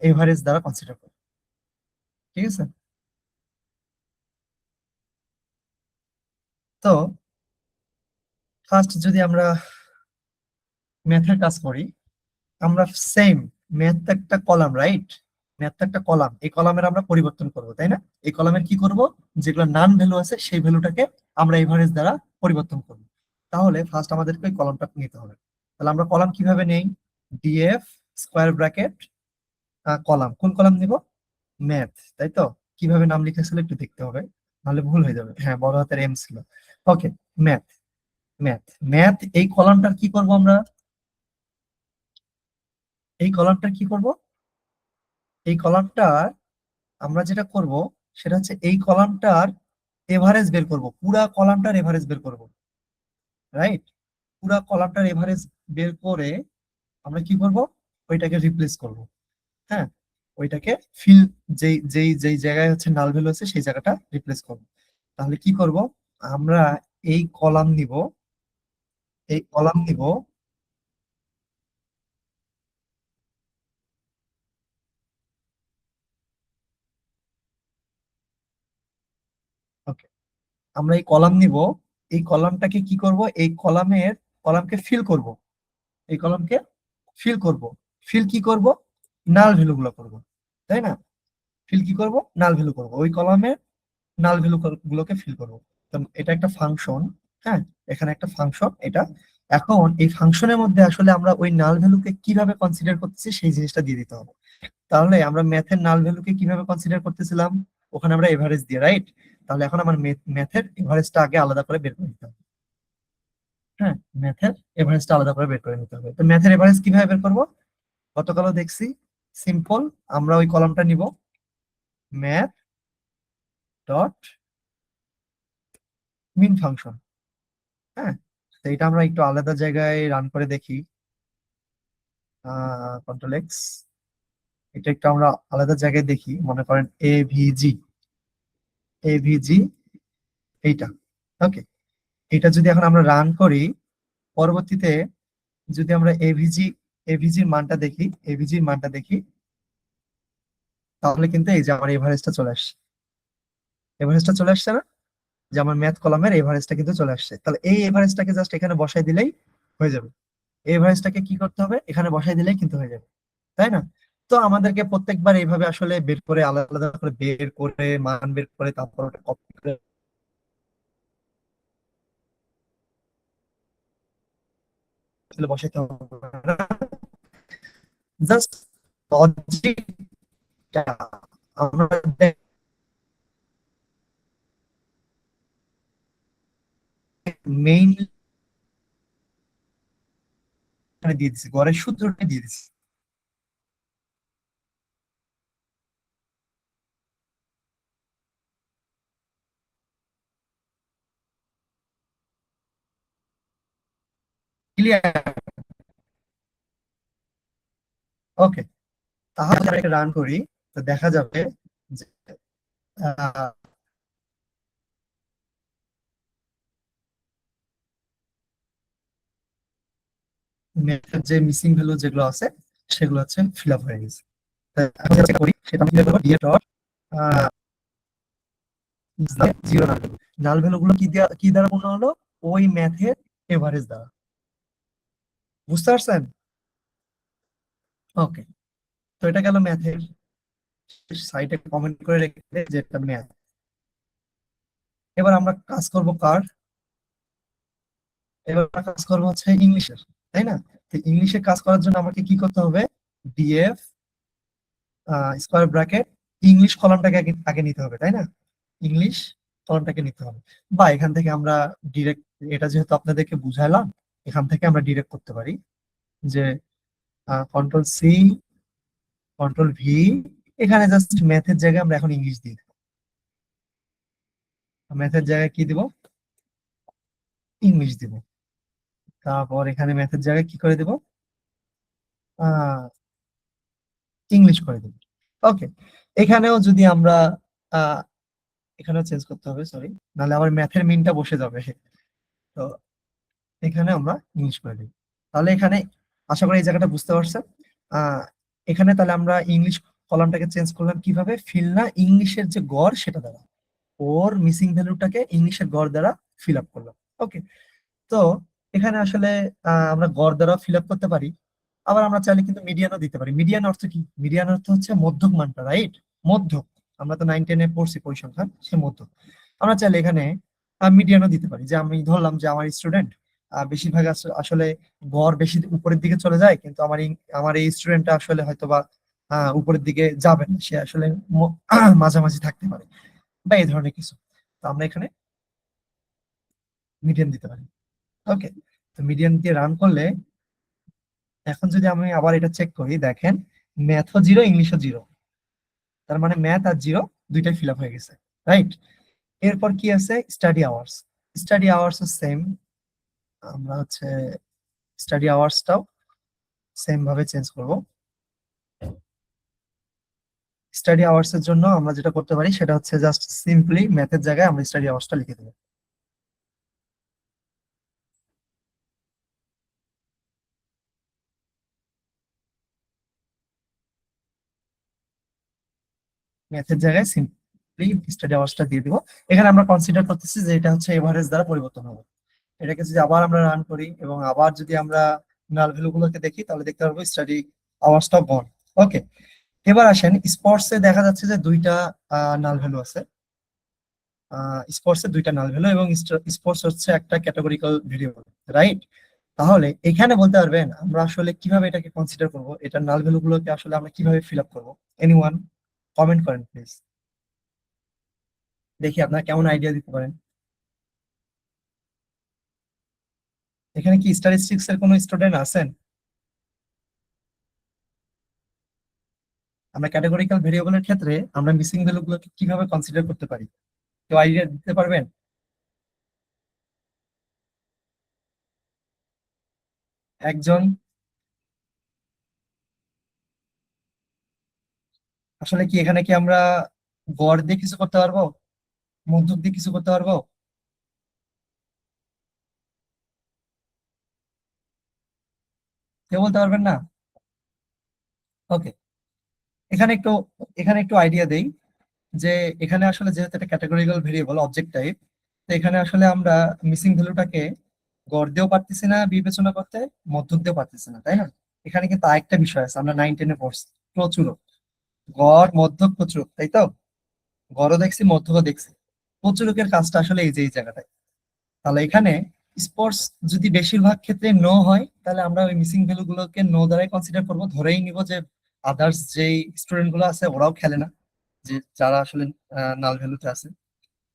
S1: এভারেজ দ্বারা কনসিডার করি, ঠিক আছে? তো ফার্স্ট যদি আমরা ম্যাথের কাজ করি, আমরা সেম, ম্যাথ একটা কলাম, রাইট? ম্যাথ একটা কলাম, এই কলামের আমরা পরিবর্তন করব, তাই না? এই কলামের কি করব? যেগুলো নান ভ্যালু আছে সেই ভ্যালুটাকে আমরা এভারেজ দ্বারা পরিবর্তন করব। তাহলে ফার্স্ট আমাদেরকে ওই কলামটা নিতে হবে। তাহলে আমরা কলাম কিভাবে নেই? ডিএফ স্কোয়ার ব্র্যাকেট কলাম, কোন কলাম নিব? ম্যাথ, তাই তো? কিভাবে নাম লিখেছিল একটু দেখতে হবে, নাহলে ভুল হয়ে যাবে। হ্যাঁ, বড় হাতের এম ছিল। ওকে, ম্যাথ। ম্যাথ ম্যাথ এই কলামটার কি করব আমরা? এই কলামটার কি করব? এই কলামটার আমরা যেটা করব সেটা হচ্ছে এই কলামটার এভারেজ বের করব, পুরা কলামটার এভারেজ বের করব, রাইট? পুরা কলামটার এভারেজ বের করে আমরা কি করব? ওইটাকে রিপ্লেস করব। হ্যাঁ, ওইটাকে ফিল, যেই যেই যেই জায়গায় হচ্ছে নাল ভ্যালু আছে সেই জায়গাটা রিপ্লেস করব। তাহলে কি করব? আমরা এই কলাম নিব, এই কলাম নিব। ওকে, আমরা এই কলাম নিব। এই কলামটাকে কি করব? এই কলামকে ফিল করব। এই কলামকে ফিল করব। ফিল কি করব? নাল ভ্যালু গুলো করব, তাই না? ফিল কি করব? নাল ভ্যালু করব, ওই কলামের নাল ভ্যালু গুলোকে ফিল করব। তো এটা একটা ফাংশন। হ্যাঁ, এখানে একটা ফাংশন এটা। এখন এই ফাংশনের মধ্যে আসলে আমরা ওই নাল ভ্যালুকে কিভাবে কনসিডার করতেছি সেই জিনিসটা দিয়ে দিতে হবে। তাহলে আমরা ম্যাথের নাল ভ্যালুকে কিভাবে কনসিডার করতেছিলাম? ওখানে আমরা এভারেজ দিয়ে, রাইট? তাহলে এখন আমার ম্যাথের এভারেজটা আগে আলাদা করে বের করে নিতে হবে। হ্যাঁ, ম্যাথের এভারেজটা আলাদা করে বের করে নিতে হবে। তো ম্যাথের এভারেজ কিভাবে বের করব? গতকালও দেখছি, সিম্পল। আমরা ওই কলামটা নিব, ম্যাথ ডট মিন ফাংশন। হ্যাঁ, তো এটা আমরা একটু আলাদা জায়গায় রান করে দেখি। কন্ট্রোল এক্স, এটা একটু আমরা আলাদা জায়গায় দেখি, মনে করেন এভিজি, এভিজি এইটা। ওকে, এটা যদি এখন আমরা রান করি, পরবর্তীতে যদি আমরা এভিজির মানটা দেখি, এভিজির মানটা দেখি, তাহলে কিন্তু এই যে আমার এভারেজটা চলে আসছে। এভারেজটা চলে আসছে না? যে আমার ম্যাথ কলামের এভারেজটা কিন্তু চলে আসছে। তাহলে এই এভারেজটাকে জাস্ট এখানে বসাই দিলেই হয়ে যাবে। এভারেজটাকে কি করতে হবে? এখানে বসাই দিলেই কিন্তু হয়ে যাবে, তাই না? তো আমাদেরকে প্রত্যেকবার এইভাবে আসলে বের করে, আলাদা আলাদা করে বের করে, মান বের করে, তারপর ওটা কপি করে আসলে বসাইতে হবে না। জাস্ট লজিকটা আমরা মেইন দিয়ে দিচ্ছি, গড়ের সূত্রটা দিয়ে দিচ্ছি। ক্লিয়ার? ওকে, তাহলে আমরা রান করি, তো দেখা যাবে যে ম্যাথের যে মিসিং ভ্যালু যেগুলো আছে সেগুলো হচ্ছে ফিল আপ হয়ে গেছে। তাই এখন যেটা করি সেটা আমি কি করবো? DA dot zero null value. Null value গুলো কি দ্বারা পূর্ণ হলো? ওই ম্যাথের এভারেজ দ্বারা। বুঝতে পারছেন? ওকে, তো এটা গেল ম্যাথের। সাইটে কমেন্ট করে রেখে দে যে এটা ম্যাথ। এবার আমরা কাজ করব কার? এবার আমরা কাজ করবো হচ্ছে ইংলিশের, তাই না? তো ইংলিশে কাজ করার জন্য আমাকে কি করতে হবে? ডিএফ স্কোয়ার ব্র্যাকেট ইংলিশ কলামটাকে আগে আগে নিতে হবে, তাই না? ইংলিশ কলামটাকে নিতে হবে। বা এখান থেকে আমরা ডিরেক্ট, এটা যেহেতু আপনাদেরকে বুঝাইলাম, এখান থেকে আমরা ডিরেক্ট করতে পারি যে কন্ট্রোল সি, কন্ট্রোল ভি, এখানে জাস্ট ম্যাথের জায়গায় আমরা এখন ইংলিশ দিই। ম্যাথের জায়গায় কি দিব? ইংলিশ দিব। তারপর এখানে ম্যাথের জায়গায় কি করে দিব? আহ ইংলিশ করে দিব। ওকে, এখানেও যদি আমরা আহ এখানেও চেঞ্জ করতে হবে, সরি, নাহলে আমার ম্যাথের মিনটা বসে যাবে। তো এখানে আমরা ইংলিশ করে দিই। তাহলে এখানে আশা করি এই জায়গাটা বুঝতে পারছেন। আহ এখানে তাহলে আমরা ইংলিশ কলামটাকে চেঞ্জ করলাম কিভাবে? ফিল না, ইংলিশের যে গড় সেটা দ্বারা, ওর মিসিং ভ্যালুটাকে ইংলিশের গড় দ্বারা ফিল আপ করলাম। ওকে, তো এখানে আসলে আমরা গড় দ্বারা ফিল আপ করতে পারি। আবার আমরা চাইলে কিন্তু মিডিয়ানও দিতে পারি। মিডিয়ান অর্থ কি? মিডিয়ান অর্থ হচ্ছে মধ্যক মানটা, রাইট? মধ্যক। আমরা তো 9-10-এ পড়ছি পরিসংখ্যান, সে মধ্যক। আমরা চাইলে এখানে মিডিয়ানও দিতে পারি, যে আমি ধরলাম যে আমার স্টুডেন্ট বেশিরভাগ আসলে গড় বেশি উপরের দিকে চলে যায়, কিন্তু আমার এই স্টুডেন্টটা আসলে হয়তো বা উপরের দিকে যাবে না, সে আসলে মাঝামাঝি থাকতে পারে বা এই ধরনের কিছু। তো আমরা এখানে মিডিয়ান দিতে পারি। ওকে, তো মিডিয়ান দিয়ে রান করলে এখন যদি আমি আবার এটা চেক করি, দেখেন ম্যাথও জিরো, ইংলিশও জিরো, তার মানে ম্যাথ আর জিরো দুইটাই ফিল আপ হয়ে গেছে, রাইট? এরপর কি আছে, study hours. Study hours same, আমরা হচ্ছে স্টাডি আওয়ার্সটাও সেম ভাবে চেঞ্জ করব। স্টাডি আওয়ার্স এর জন্য আমরা যেটা করতে পারি সেটা হচ্ছে জাস্ট সিম্পলি ম্যাথের জায়গায় আমরা স্টাডি আওয়ার্সটা লিখে দেবো। ম্যাথের জায়গায় সিম্পলি স্টাডি আওয়ার্সটা দিয়ে দিব। এখানে আমরা কনসিডার করতেছি যে এটা হচ্ছে এভারেজ দ্বারা পরিবর্তন হবে। এটাকে যদি আবার আমরা রান করি এবং আবার যদি আমরা নাল ভ্যালু গুলোকে দেখি, তাহলে দেখতে পারবো স্টাডি আওয়ার্সটা গন। ওকে, এবার আসেন স্পোর্টস এ, দেখা যাচ্ছে যে দুইটা নাল ভ্যালু আছে। স্পোর্টস এর দুইটা নাল ভ্যালু, এবং স্পোর্টস হচ্ছে একটা ক্যাটাগরিক্যাল ভেরিয়েবল, রাইট? তাহলে এখানে বলতে পারবেন আমরা আসলে কিভাবে এটাকে কনসিডার করব, এটা নাল ভ্যালু গুলোকে আসলে আমরা কিভাবে ফিল আপ করবো? এনিওয়ান কমেন্ট করেন প্লিজ, দেখি আপনারা কেমন আইডিয়া দিতে পারেন। এখানে কি স্ট্যাটিস্টিক্স এর কোনো স্টুডেন্ট আছেন? আমরা ক্যাটাগরিক্যাল ভেরিয়েবলের ক্ষেত্রে আমরা মিসিং ভ্যালু গুলোকে কিভাবে কনসিডার করতে পারি? কেউ আইডিয়া দিতে পারবেন? একজন? আসলে কি এখানে কি আমরা গড় দিয়ে কিছু করতে পারবো, মধ্যক দিয়ে কিছু করতে পারবো? কেউ বলতে পারবেন না? ওকে, এখানে একটু এখানে একটু আইডিয়া দেই যে এখানে আসলে যেহেতু একটা ক্যাটাগরিক্যাল ভেরিয়েবল অবজেক্ট টাইপ, তো এখানে আসলে আমরা মিসিং ভ্যালুটাকে গড় দিয়েও পারতেছি না বিবেচনা করতে, মধ্যক দিয়েও পারতেছি না, তাই না? এখানে কিন্তু আরেকটা বিষয় আছে, আমরা 9-10-এ পড়ছি, প্রচুরক। গড় মধ্যক প্রচুরক, তাই তো? গড়ও দেখছি, মধ্যকও দেখছি। প্রচুরকের কাজটা আসলে এই যে এই জায়গাটায়। তাহলে এখানে স্পোর্টস যদি বেশিরভাগ ক্ষেত্রে নো হয়, তাহলে আমরা ওই মিসিং ভ্যালু গুলোকে নো দ্বারাই কনসিডার করবো, ধরেই নিব যে আদার্স যেই স্টুডেন্ট গুলো আছে ওরাও খেলে না, যে যারা আসলে নাল ভ্যালুতে আছে।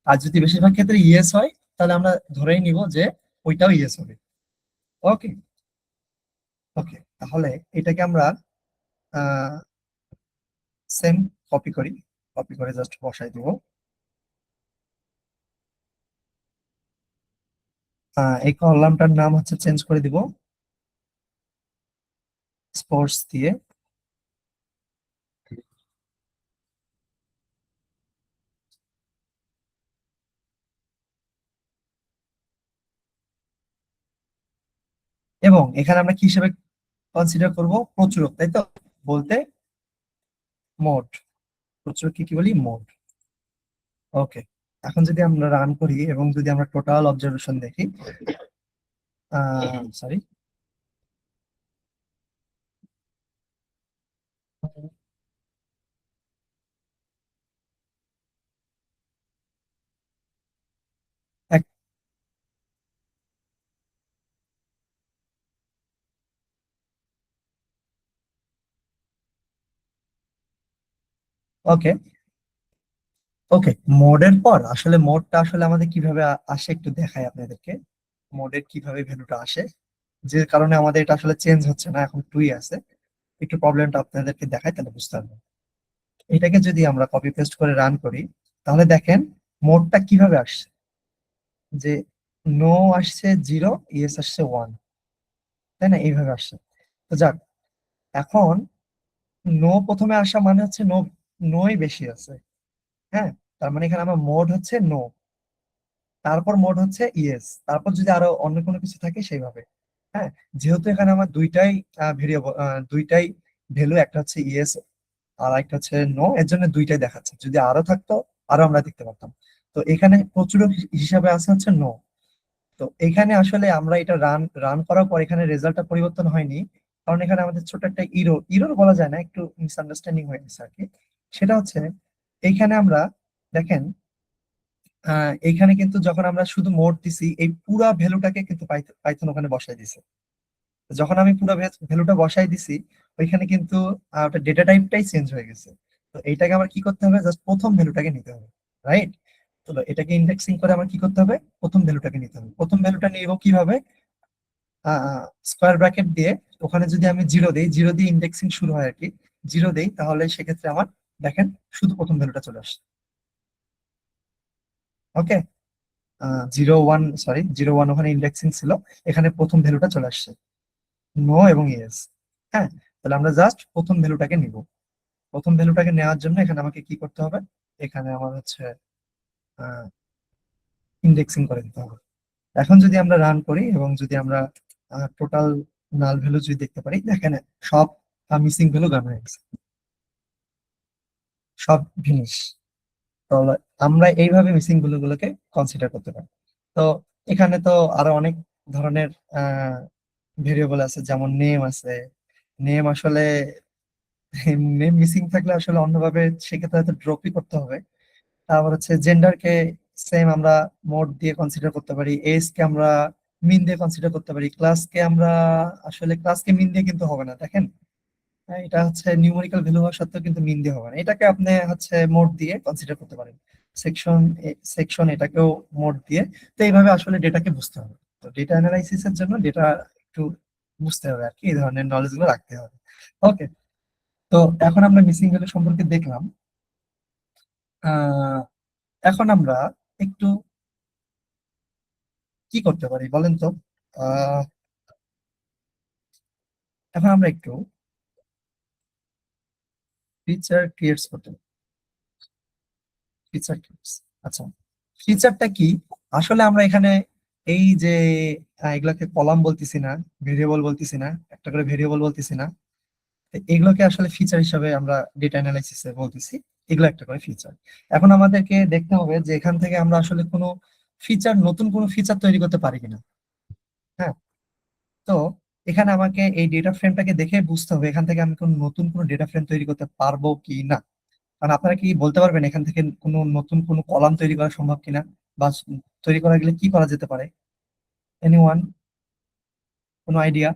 S1: আর যদি বেশিরভাগ ক্ষেত্রে ইয়েস হয়, তাহলে আমরা ধরেই নিব যে ওইটাও ইয়েস হবে। ওকে, ওকে, তাহলে এটাকে আমরা সেম কপি করি, কপি করে জাস্ট বসাই দিব। এই কলামটার নাম হচ্ছে চেঞ্জ করে দিব স্পোর্টস দিয়ে। এবং এখানে আমরা কি হিসেবে কনসিডার করব, প্রচুরক, তাই তো? বলতে মোড, প্রচুরকে কি বলি, মোড। ওকে, এখন যদি আমরা রান করি এবং যদি আমরা টোটাল অবজারভেশন দেখি, সরি, ওকে, ওকে, মোডের পর আসলে মোডটা আসলে আমাদের কিভাবে আসে একটু দেখাই আপনাদেরকে। মোডের কিভাবে ভ্যালুটা আসে, যে কারণে আমাদের এটা আসলে চেঞ্জ হচ্ছে না, এখন টুই আছে। একটু প্রবলেমটা আপনাদেরকে দেখাই, তাহলে বুঝতে পারবেন। এটাকে যদি আমরা কপি পেস্ট করে রান করি, তাহলে দেখেন মোডটা কিভাবে আসছে, যে নো আসছে জিরো, ইয়েস আসছে ওয়ান, তাই না? এইভাবে আসছে। তো যাক, এখন নো প্রথমে আসা মানে হচ্ছে নো, নোই বেশি আছে। হ্যাঁ, তার মানে এখানে আমার মোড হচ্ছে নো, তারপর মোড হচ্ছে ইয়েস, তারপর যদি আরো অন্য কোনো কিছু থাকে সেইভাবে। হ্যাঁ, যেহেতু এখানে আমার দুইটাই ভেরিয়েবল, দুইটাই ভ্যালু, একটা হচ্ছে ইয়েস আর একটা হচ্ছে নো, এর জন্য দুইটাই দেখাচ্ছে। যদি আরো থাকতো আরো আমরা দেখতে পারতাম। তো এখানে প্রচুর হিসাবে আছে হচ্ছে নো। তো এখানে আসলে আমরা এটা রান রান করার পর এখানে রেজাল্টটা পরিবর্তন হয়নি, কারণ এখানে আমাদের ছোট একটা ইরোর বলা যায় না, একটু মিসআন্ডারস্ট্যান্ডিং হয়ে গেছে আর কি। সেটা হচ্ছে এইখানে আমরা দেখেন এইখানে কিন্তু যখন আমরা শুধু মোড দিছি এই পুরা ভ্যালুটাকে কিন্তু পাইথন ওখানে বসাই দিছে। যখন আমি পুরো ভ্যালুটা বসাই দিছি ওইখানে কিন্তু ওটা ডেটা টাইপটাই চেঞ্জ হয়ে গেছে। তো এইটাকে আমার কি করতে হবে, জাস্ট প্রথম ভ্যালুটাকে নিতে হবে, রাইট? তো এটাকে ইন্ডেক্সিং করে আমার কি করতে হবে, প্রথম ভ্যালুটাকে নিতে হবে। প্রথম ভ্যালুটা নিব কিভাবে, স্কোয়ার ব্র্যাকেট দিয়ে ওখানে যদি আমি জিরো দিই, জিরো দিয়ে ইন্ডেক্সিং শুরু হয় আর কি, জিরো দেই, তাহলে সেক্ষেত্রে আমার দেখেন শুধু প্রথম ভ্যালুটা চলে আসছে। ওকে, 01, সরি 01 ওখানে ইন্ডেক্সিং ছিল, এখানে প্রথম ভ্যালুটা চলে আসছে, নো এবং ইয়েস। হ্যাঁ, তাহলে আমরা জাস্ট প্রথম ভ্যালুটাকে নিব। প্রথম ভ্যালুটাকে নেওয়ার জন্য এখানে আমাকে কি করতে হবে, এখানে আমার হচ্ছে ইন্ডেক্সিং করে দিতে হবে। এখন যদি আমরা রান করি এবং যদি আমরা টোটাল নাল ভ্যালু যদি দেখতে পারি, দেখেন সব মিসিং ভ্যালু গান হয়ে গেছে, সব ভিনিশ। তাহলে আমরা এইভাবে মিসিং ভ্যালু গুলোকে কনসিডার করতে পারি। তো এখানে তো আরো অনেক ধরনের ভেরিয়েবল আছে, যেমন নেম আছে। নেম আসলে নেম মিসিং থাকলে আসলে অন্যভাবে সেক্ষেত্রে হয়তো ড্রপই করতে হবে। তারপর হচ্ছে জেন্ডারকে সেম আমরা মোড দিয়ে কনসিডার করতে পারি, এজ কে আমরা মিন দিয়ে কনসিডার করতে পারি, ক্লাসকে আমরা আসলে ক্লাসকে মিন দিয়ে কিন্তু হবে না, দেখেন। এটা হচ্ছে নিউমেরিক্যাল ভ্যালু হওয়া সত্ত্বেও কিন্তু মিন দিয়ে হবে না, এটাকে আপনি হচ্ছে মোড দিয়ে কনসিডার করতে পারেন। সেকশন, সেকশন এটাকেও মোড দিয়ে। তো এইভাবে আসলে ডেটাকে বুঝতে হবে। তো ডেটা অ্যানালাইসিস এর জন্য ডেটা একটু বুঝতে হবে আর কি, এই ধরনের নলেজ গুলো রাখতে হবে। ওকে, তো এখন আমরা মিসিং ভ্যালু সম্পর্কে দেখলাম। আহ এখন আমরা একটু কি করতে পারি বলেন তো। আহ এখন আমরা একটু ফিচার ক্রিয়েটস করতে পারি। ফিচার ক্রিয়েটস, আচ্ছা, ফিচারটা কি? আসলে আমরা এখানে এই যে এগুলাকে কলাম বলতেছি না, ভেরিয়েবল বলতেছি না, একটা করে ভেরিয়েবল বলতেছি না, তো এগুলোকে আসলে ফিচার হিসাবে আমরা ডেটা অ্যানালাইসিস এ বলতেছি, এগুলো একটা করে ফিচার। এখন আমাদেরকে দেখতে হবে যে এখান থেকে আমরা আসলে কোনো ফিচার, নতুন কোনো ফিচার তৈরি করতে পারি কিনা। হ্যাঁ, তো এখানে আমাকে এই ডেটা ফ্রেমটাকে দেখে বুঝতে হবে এখান থেকে আমি কোন নতুন কোনো ডেটা ফ্রেম তৈরি করতে পারবো কি না। কারণ আপনারা কি বলতে পারবেন এখান থেকে কোনো নতুন কোনো কলাম তৈরি করা সম্ভব কিনা, বা তৈরি করা গেলে কি করা যেতে পারে? এনিওয়ান, কোনো আইডিয়া?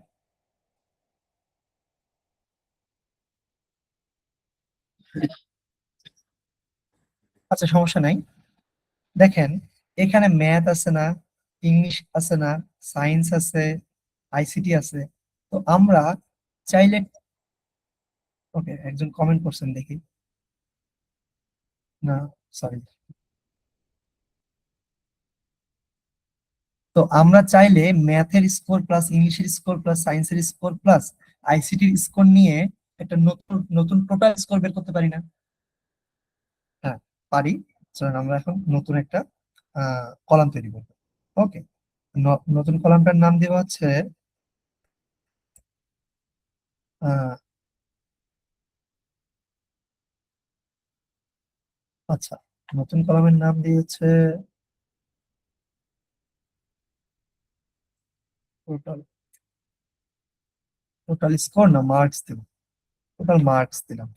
S1: আচ্ছা, সমস্যা নাই। দেখেন, এখানে ম্যাথ আছে না, ইংলিশ আছে না, সায়েন্স আছে, আইসিটি আছে। তো আমরা চাইলে, ওকে, একজন কমেন্ট করছেন দেখি, না, সরি। তো আমরা চাইলে ম্যাথের স্কোর প্লাস ইংলিশের স্কোর প্লাস সায়েন্সের স্কোর প্লাস আইসিটির স্কোর নিয়ে একটা নতুন নতুন টোটাল স্কোর বের করতে পারি না? হ্যাঁ, পারি। চলুন আমরা এখন নতুন একটা কলাম তৈরি করবো। ওকে, নতুন কলামটার নাম দেওয়া হচ্ছে আহ, আচ্ছা, নতুন কলামের নাম দিয়েছে টোটাল, টোটাল স্কোর না মার্কস দিলাম, টোটাল মার্কস দিলাম।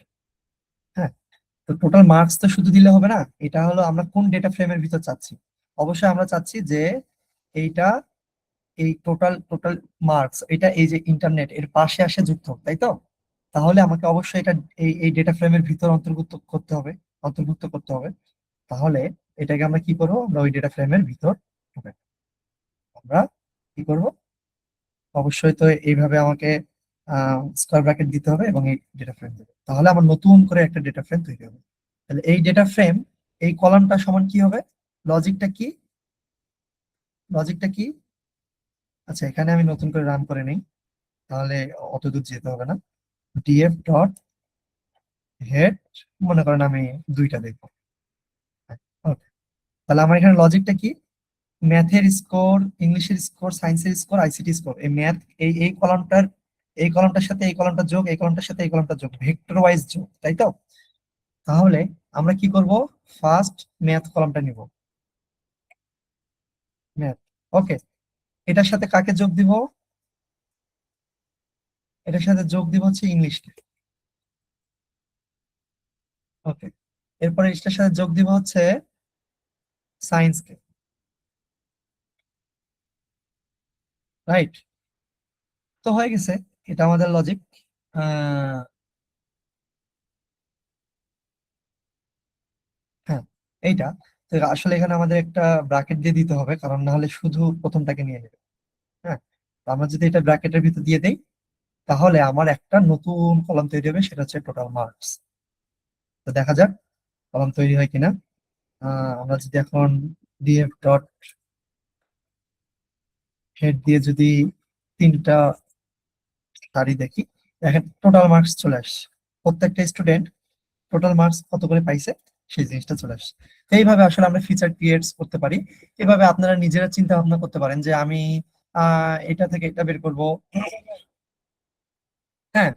S1: হ্যাঁ, তো টোটাল মার্কস তো শুধু দিলে হবে না, এটা হলো আমরা কোন ডেটা ফ্রেমের ভিতর চাচ্ছি। অবশ্যই আমরা চাচ্ছি যে এইটা, এই টোটাল টোটাল মার্কস এটা এই যে ইন্টারনেট এর পাশে আসে যুক্ত হোক, তাই তো? তাহলে আমাকে অবশ্যই এটা এই এই ডেটা ফ্রেমের ভিতর অন্তর্ভুক্ত করতে হবে, অন্তর্ভুক্ত করতে হবে। তাহলে এটাকে আমরা কি করবো, আমরা ওই ডেটা ফ্রেমের ভিতর ঢোকাবো। আমরা কি করব, অবশ্যই তো এইভাবে আমাকে স্কোয়ার ব্র্যাকেট দিতে হবে এবং এই ডেটা ফ্রেম দেবে, তাহলে আমার নতুন করে একটা ডেটা ফ্রেম তৈরি হবে। তাহলে এই ডেটা ফ্রেম, এই কলামটা সমান কি হবে, লজিকটা কি, লজিকটা কি? আচ্ছা, এখানে আমি নতুন করে রান করে নেই, তাহলে অত দূর যেতে হবে না। ডিএফ ডট হেড, মনে করেন আমি দুইটা দেখবো। ওকে, তাহলে আমার এখানে লজিকটা কি, ম্যাথের স্কোর, ইংলিশের স্কোর, সায়েন্সের স্কোর, আইসিটি স্কোর, এই ম্যাথ, এই কলামটার, এই কলামটার সাথে এই কলামটা যোগ, এই কলামটার সাথে এই কলামটা যোগ, ভেক্টর ওয়াইজ যোগ, তাই তো? তাহলে আমরা কি করব, ফার্স্ট ম্যাথ কলামটা নিব, ম্যাথ। ওকে, এটার সাথে কাকে যোগ দিব, এটার সাথে যোগ দিব হচ্ছে ইংলিশকে। ওকে, এরপরে এটার সাথে যোগ দিব হচ্ছে সায়েন্সকে, রাইট? তো হয়ে গেছে, এটা আমাদের লজিক। হ্যাঁ, এইটা। তো আসলে এখানে আমাদের একটা ব্র্যাকেট দিয়ে দিতে হবে, কারণ না হলে শুধু প্রথমটাকে নিয়ে নেবে। হ্যাঁ, তো আমরা যদি এটা ব্র্যাকেটের ভিতর দিয়ে দেই, তাহলে আমার একটা নতুন কলাম তৈরি হবে, সেটা হচ্ছে টোটাল মার্কস। তো দেখা যাক কলাম তৈরি হয় কিনা। আমরা যদি এখন ডিএফ ডট হেড দিয়ে যদি 3টা সারি দেখি, দেখেন টোটাল মার্কস চলে আসছে। প্রত্যেকটা স্টুডেন্ট টোটাল মার্কস কত করে পাইছে সেই জিনিসটা চলে আসছে। তো এইভাবে আসলে আমরা ফিচার ক্রিয়েটস করতে পারি। এভাবে আপনারা নিজেরা চিন্তা ভাবনা করতে পারেন যে আমি এটা থেকে এটা বের করব। হ্যাঁ,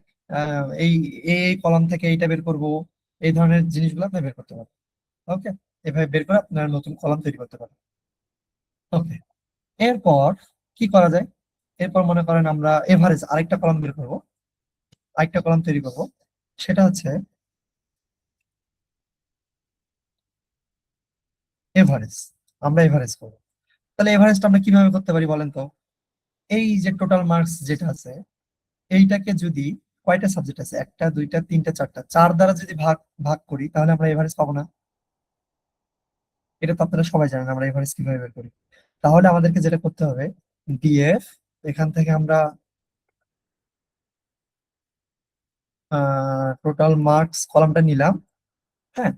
S1: এই এই কলাম থেকে এইটা বের করব। এই ধরনের জিনিসগুলো আপনি বের করতে পারেন। ওকে, এভাবে বের করে আপনারা নতুন কলাম তৈরি করতে পারেন। ওকে, এরপর কি করা যায়? এরপর মনে করেন আমরা এভারেজ আরেকটা কলাম বের করব, আরেকটা কলাম তৈরি করব। সেটা হচ্ছে এভারেজ। আমরা এভারেজ করবো। তাহলে এভারেজটা আমরা কিভাবে করতে পারি বলেন তো? এই যে টোটাল মার্কস যেটা আছে, এইটাকে যদি, কয়টা সাবজেক্ট আছে, একটা দুইটা তিনটা চারটা, 4 দ্বারা যদি ভাগ ভাগ করি, তাহলে আমরা এভারেজ পাবো না? এটা তো আপনারা সবাই জানেন আমরা এভারেজ কিভাবে বের করি। তাহলে আমাদেরকে যেটা করতে হবে, ডিএফ, এখান থেকে আমরা টোটাল মার্কস কলামটা নিলাম। হ্যাঁ,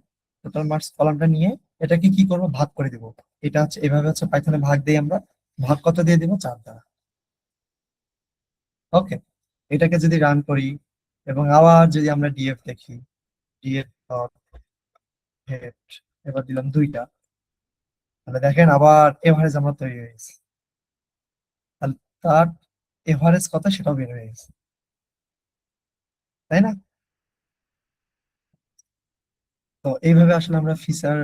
S1: টোটাল মার্কস কলামটা নিয়ে এটাকে কি করব, ভাগ করে দিব। এটা হচ্ছে এভাবে হচ্ছে পাইথনে ভাগ দিই আমরা। ভাগ কত দিয়ে দিব? 4 দ্বারা। ওকে, এটাকে যদি রান করি এবং আবার যদি আমরা ডিএফ দেখি, ডিএফ ডট হেড, এবার দিলাম 2টা, তাহলে দেখেন আবার এভারেজ আমরা তৈরি হয়ে গেছে। তাহলে তার এভারেজ কত সেটাও বের হয়ে গেছে, তাই না? তো এইভাবে আসলে আমরা ফিচার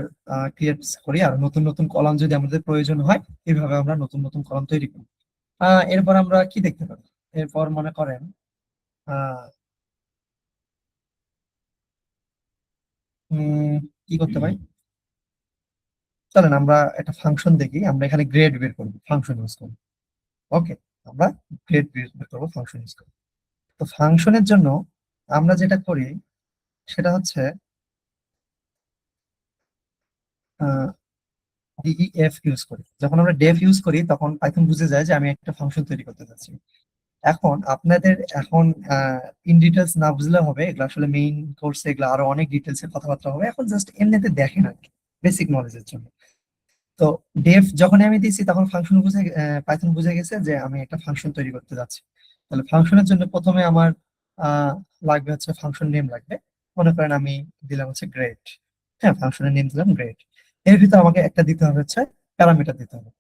S1: ক্রিয়েট করি, আর নতুন নতুন কলাম যদি আমাদের প্রয়োজন হয়, এইভাবে আমরা নতুন নতুন কলাম তৈরি করি। এরপর আমরা কি দেখতে পারি? এরপর মনে করেন আহ কি করতে পারি, চলেন আমরা একটা ফাংশন দেখি। আমরা এখানে গ্রেড বের করবো, ফাংশন ইউজ করবো। ওকে, আমরা গ্রেড বের করবো ফাংশন ইউজ করবো। তো ফাংশনের জন্য আমরা যেটা করি সেটা হচ্ছে ডিইএফ ইউজ করি। যখন আমরা ডেফ ইউজ করি তখন পাইথন বুঝে যায় যে আমি একটা ফাংশন তৈরি করতে যাচ্ছি। এখন আপনাদের এখন ইন ডিটেলস না বুঝলে হবে, এগুলো আসলে মেইন কোর্সে এগুলো আরো অনেক ডিটেলস এর কথাবার্তা হবে। এখন জাস্ট এমনিতে দেখেন আর কি, বেসিক নলেজের জন্য। তো ডেফ যখন আমি দিয়েছি তখন ফাংশন বুঝে, পাইথন বুঝে গেছে যে আমি একটা ফাংশন তৈরি করতে যাচ্ছি। তাহলে ফাংশনের জন্য প্রথমে আমার আহ লাগবে হচ্ছে ফাংশন নেম লাগবে। মনে করেন আমি দিলাম হচ্ছে গ্রেড। হ্যাঁ, ফাংশনের নেম দিলাম গ্রেড। এর ভিতর আমাকে একটা দিতে হবে হচ্ছে প্যারামিটার দিতে হবে।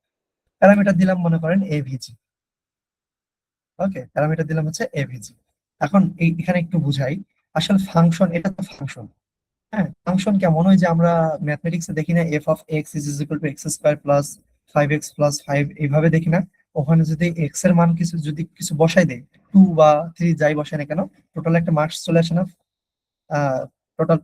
S1: প্যারামিটার দিলাম মনে করেন এভিজি। ওকে, প্যারামিটার দিলাম হচ্ছে এভিজি। এখন এখানে একটু বুঝাই, আসলে ফাংশন, এটা তো ফাংশন। হ্যাঁ, ফাংশন কেমন, ওই যে আমরা ম্যাথমেটিক্সে দেখি না, F of x is equal two x square plus 5x plus 5, এইভাবে দেখি না? ওখানে যদি এক্স এর মান কিছু যদি কিছু বসাই দেয়, 2 বা 3 যাই বসাই না কেন, টোটাল একটা মার্কস চলে আসে না?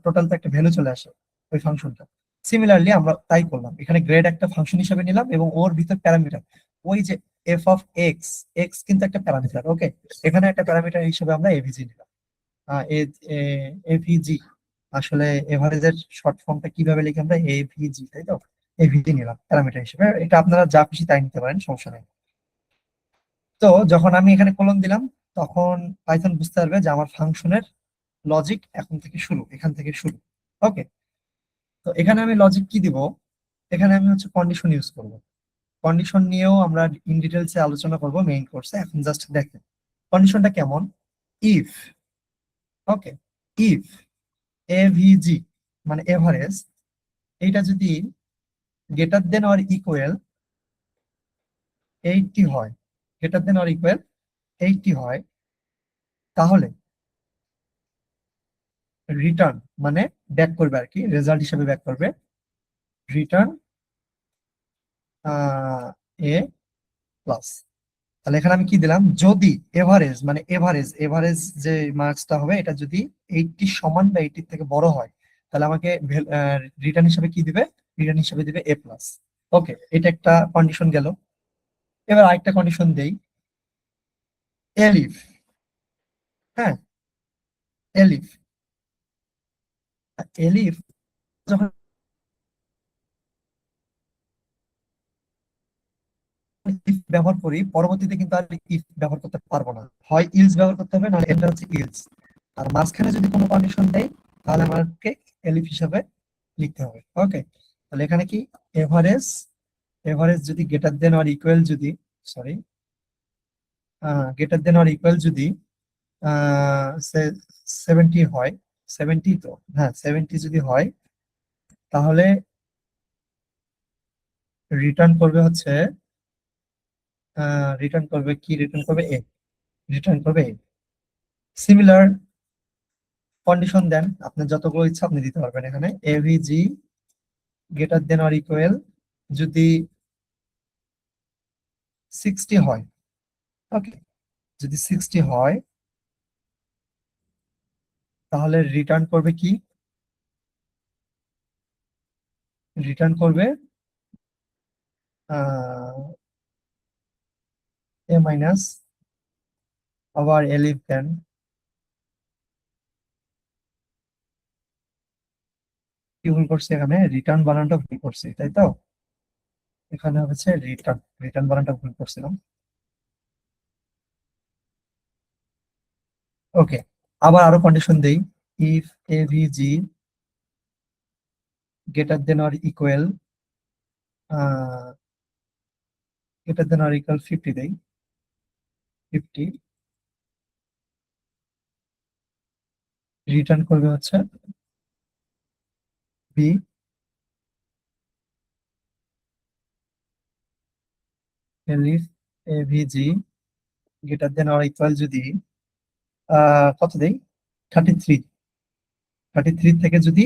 S1: টোটাল তো একটা ভ্যালু চলে আসে ওই ফাংশনটা। সিমিলারলি আমরা তাই করলাম, এখানে গ্রেড একটা ফাংশন হিসেবে নিলাম এবং ওর ভিতর প্যারামিটার, ওই যে এফ অফ এক্স, এক্স কিন্তু একটা প্যারামিটার। ওকে, এখানে একটা প্যারামিটার হিসেবে আমরা এভিজি নিলাম। এভিজি, আসলে এভারেজের শর্ট ফর্মটা কিভাবে লিখি আমরা? এভিজি, তাই তো? এভিজি নিলাম প্যারামিটার হিসেবে। এটা আপনারা যা খুশি তাই নিতে পারেন, সমস্যা নেই। তো যখন আমি এখানে কলম দিলাম, তখন পাইথন বুঝতে পারবে যে আমার ফাংশনের লজিক এখন থেকে শুরু, এখান থেকে শুরু। ওকে, তো এখানে আমি লজিক কি দিব? এখানে আমি হচ্ছে কন্ডিশন ইউজ করব। কন্ডিশন নিয়েও আমরা ইন ডিটেলসে আলোচনা করব মেইন কোর্সে। এখন জাস্ট দেখেন কন্ডিশনটা কেমন। ইফ, ওকে, ইফ এভিজি মানে এভারেজ, এইটা যদি গ্রেটার দেন অর ইকুয়াল 80 হয়, গ্রেটার দেন অর ইকুয়াল 80 হয়, তাহলে রিটার্ন মানে ব্যাক করবে আর কি, রেজাল্ট হিসেবে ব্যাক করবে রিটার্ন এ প্লাস। তাহলে এখানে আমি কি দিলাম, যদি এভারেজ মানে এভারেজ যে মার্কসটা হবে এটা যদি 80 সমান বা 80 থেকে বড় হয়, তাহলে আমাকে রিটার্ন হিসেবে কি দিবে? রিটার্ন হিসেবে দিবে এ প্লাস। ওকে, এটা একটা কন্ডিশন গেল। এবার আরেকটা কন্ডিশন দেই, এলিফ। হ্যাঁ, এলিফ। এলিফ যখন ইফ ব্যবহার করি, পরবর্তীতে কিন্তু আর ইফ ব্যবহার করতে পারবো না, হয় ইলস ব্যবহার করতে হবে, না এটা হচ্ছে ইলস। আর মাঝখানে যদি কোনো কন্ডিশন দেয়, তাহলে আমাকে এলিফ হিসাবে লিখতে হবে। ওকে, তাহলে এখানে কি, এভারেজ, এভারেজ যদি গ্রেটার দেন অর ইকুয়াল যদি, sorry, greater than or equal যদি 70 হয়, 70 তো, হ্যাঁ 70 যদি হয়, তাহলে রিটার্ন করবে হচ্ছে, রিটার্ন করবে কি, রিটার্ন করবে এ, রিটার্ন করবে এ। সিমিলার কন্ডিশন দেন, আপনার যতগুলো ইচ্ছা আপনি দিতে পারবেন এখানে। AVG greater than or equal যদি 60 হয়, ওকে, যদি 60 হয়, তাহলে রিটার্ন করবে কি, রিটার্ন করবে এ মাইনাস, আবার এলিফ দেন, কি ভুল করছে এখানে, রিটার্ন বানানটা ভুল করছি তাই তো, এখানে হচ্ছে রিটার্ন, রিটার্ন বানানটা ভুল করছিলাম। ওকে, আবার আরো কন্ডিশন দেই, if AVG greater than or equal, greater than or equal 50 দেই, 50, রিটার্ন করবে হচ্ছে B. Elif AVG greater than or equal যদি কত দেই, 33, 33 থেকে যদি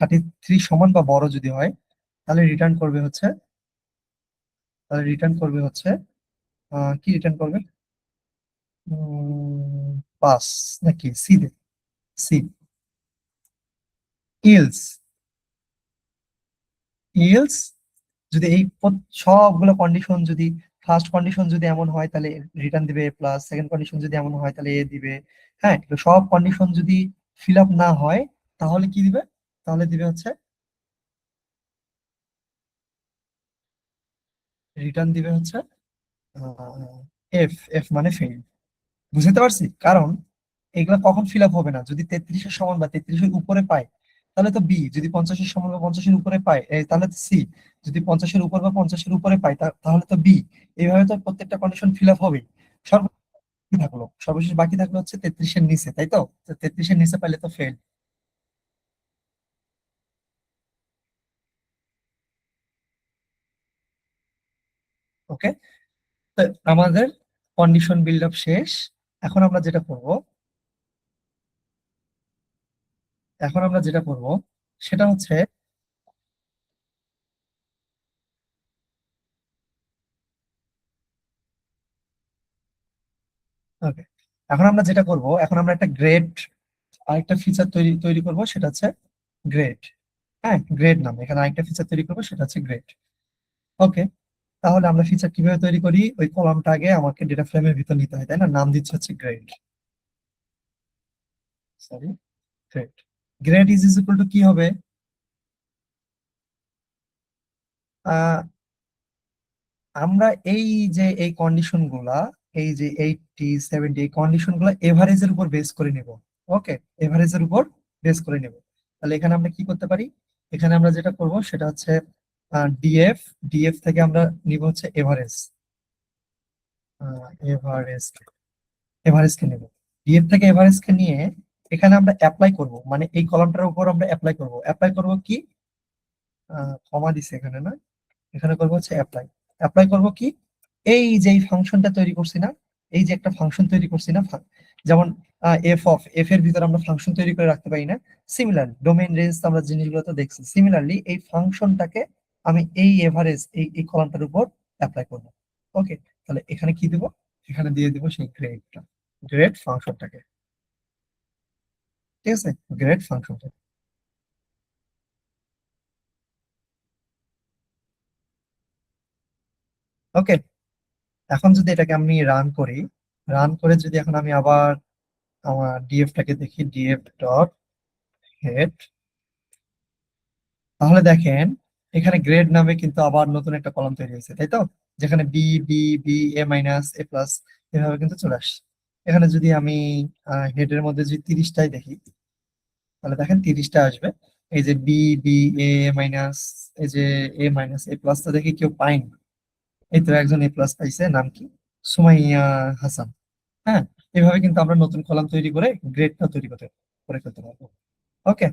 S1: 33 সমান বা বড় যদি হয়, তাহলে রিটার্ন করবে হচ্ছে, তাহলে রিটার্ন করবে হচ্ছে কি রিটার্ন করবে, পাস নাকি সি দে, সি, ইলস, ইলস যদি এই সবগুলো কন্ডিশন যদি, ফার্স্ট কন্ডিশন যদি এমন হয় তাহলে রিটার্ন দিবে এ প্লাস, সেকেন্ড কন্ডিশন যদি এমন হয় তাহলে এ দিবে। হ্যাঁ, তো সব কন্ডিশন যদি ফিল আপ না হয়, তাহলে কি দিবে, তাহলে দিবে হচ্ছে, রিটার্ন দিবে হচ্ছে এফ, এফ মানে ফেল। বুঝতে পারছি, কারণ এগুলা কখন ফিল আপ হবে না, যদি 33-এর সমান বা 33-এর উপরে পায় তাহলে তো বি, যদি 50-এর সমান বা 50-এর উপরে পায় তাহলে তো সি, যদি 50-এর উপর বা 50-এর উপরে পায় তাহলে তো বি। এইভাবে তো প্রত্যেকটা কন্ডিশন ফিল আপ হবে। সর্বশেষ কি থাকলো, সর্বশেষ বাকি থাকলো হচ্ছে 33-এর নিচে, তাই তো, 33-এর নিচে পাইলে তো ফেল। ওকে, তো আমাদের কন্ডিশন বিল্ড আপ শেষ। এখন আমরা যেটা করব, এখন আমরা যেটা করব সেটা হচ্ছে, ওকে, এখন আমরা যেটা করব, এখন আমরা একটা গ্রেড, আরেকটা ফিচার তৈরি তৈরি করব, সেটা হচ্ছে গ্রেড। হ্যাঁ, গ্রেড নাম, এখানে আরেকটা ফিচার তৈরি করবো, সেটা হচ্ছে গ্রেড। ওকে, তাহলে আমরা ফিচার কিভাবে তৈরি করি, ওই কলামটা আগে আমাকে ডেটা ফ্রেমের ভিতর নিতে হয়, তাই না, নাম দিচ্ছে হচ্ছে grade, sorry, grade. Grade is equal two কি হবে, আহ, আমরা এই যে এই কন্ডিশন গুলা, এই যে 80 70, এই কন্ডিশন গুলা এভারেজের উপর বেস করে নিব। ওকে, এভারেজের উপর বেস করে নিব। তাহলে এখানে আমরা কি করতে পারি, এখানে আমরা যেটা করব সেটা হচ্ছে ডিএফ, ডিএফ থেকে আমরা নিব হচ্ছে এভারেজ, এভারেজ, এভারেজ কে নেব, ডিএফ থেকে এভারেজ কে নিয়ে এখানে আমরা অ্যাপ্লাই করব, মানে এই কলামটার উপর আমরা অ্যাপ্লাই করব। অ্যাপ্লাই করব কি, কমা দিছে এখানে না, এখানে করবো হচ্ছে অ্যাপ্লাই। অ্যাপ্লাই করব কি, এই যে এই ফাংশনটা তৈরি করছি না, এই যে একটা ফাংশন তৈরি করছি না, যেমন এফ অফ, এফ এর ভিতর আমরা ফাংশন তৈরি করে রাখতে পারি না, সিমিলার ডোমেইন রেঞ্জ আমরা জিনিসগুলো তো দেখছি, সিমিলারলি এই ফাংশনটাকে আমি এই এভারেজ, এই কলামটার উপর অ্যাপ্লাই করব। ওকে, তাহলে এখানে কি দিব, এখানে দিয়ে দিব সেই গ্রেডটা, গ্রেড ফাংশনটাকে, ঠিক আছে, গ্রেড ফাংশনটা। ওকে, এখন যদি এটাকে আমি রান করি, রান করে যদি এখন আমি আবার আমার ডিএফটাকে দেখি, ডিএফ ডট হেড, তাহলে দেখেন এখানে গ্রেড নামে কিন্তু আবার নতুন একটা কলাম তৈরি হয়েছে, তাই তো? যেখানে বি, বি, বি, এ মাইনাস, এ প্লাস, এভাবে কিন্তু চলে আসছে। এখানে যদি আমি হেডের মধ্যে যদি 30টাই দেখি, তাহলে দেখেন 30টা আসবে। এই যে বি, বি, এ মাইনাস, এই যে এ মাইনাস, এ প্লাস তো দেখি কেউ পাইনি। এই তো একজন এ প্লাস পাইছে, নাম কি? সুমাইয়া হাসান। হ্যাঁ, এভাবে কিন্তু আমরা নতুন কলাম তৈরি করে গ্রেডটা তৈরি করতে করে ফেলতে পারবো। ওকে,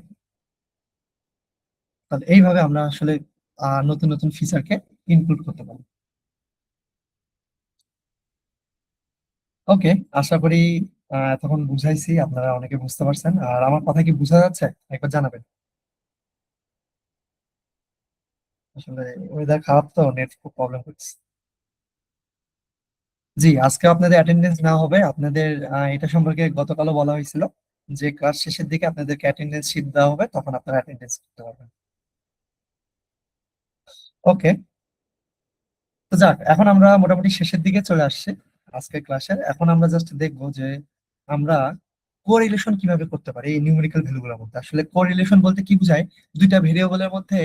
S1: তাহলে এইভাবে আমরা আসলে নতুন নতুন ফিচারকে ইনক্লুড করতে পারি। ওকে, আশা করি তখন বুঝাইছি, আপনারা অনেকে বুঝতে পারছেন। আর আমার কথা কি বোঝা যাচ্ছে একবার জানাবেন। আসলে ওয়েদার খারাপ তো, নেট খুব প্রবলেম করছে। জি, আজকে আপনাদের অ্যাটেন্ডেন্স না হবে আপনাদের, এটা সম্পর্কে গতকালও বলা হয়েছিল যে ক্লাস শেষের দিকে আপনাদেরকে অ্যাটেন্ডেন্স শিট দেওয়া হবে, তখন আপনারা অ্যাটেন্ডেন্স করতে পারবেন। ওকে, তো যাক, এখন আমরা মোটামুটি শেষের দিকে চলে আসছি আজকের ক্লাসের। এখন আমরা জাস্ট দেখবো যে আমরা কোরিলেশন কিভাবে করতে পারি এই নিউমেরিক্যাল ভ্যালুগুলোর মধ্যে। আসলে কোরিলেশন বলতে কি বোঝায়? দুইটা ভেরিয়েবলের মধ্যে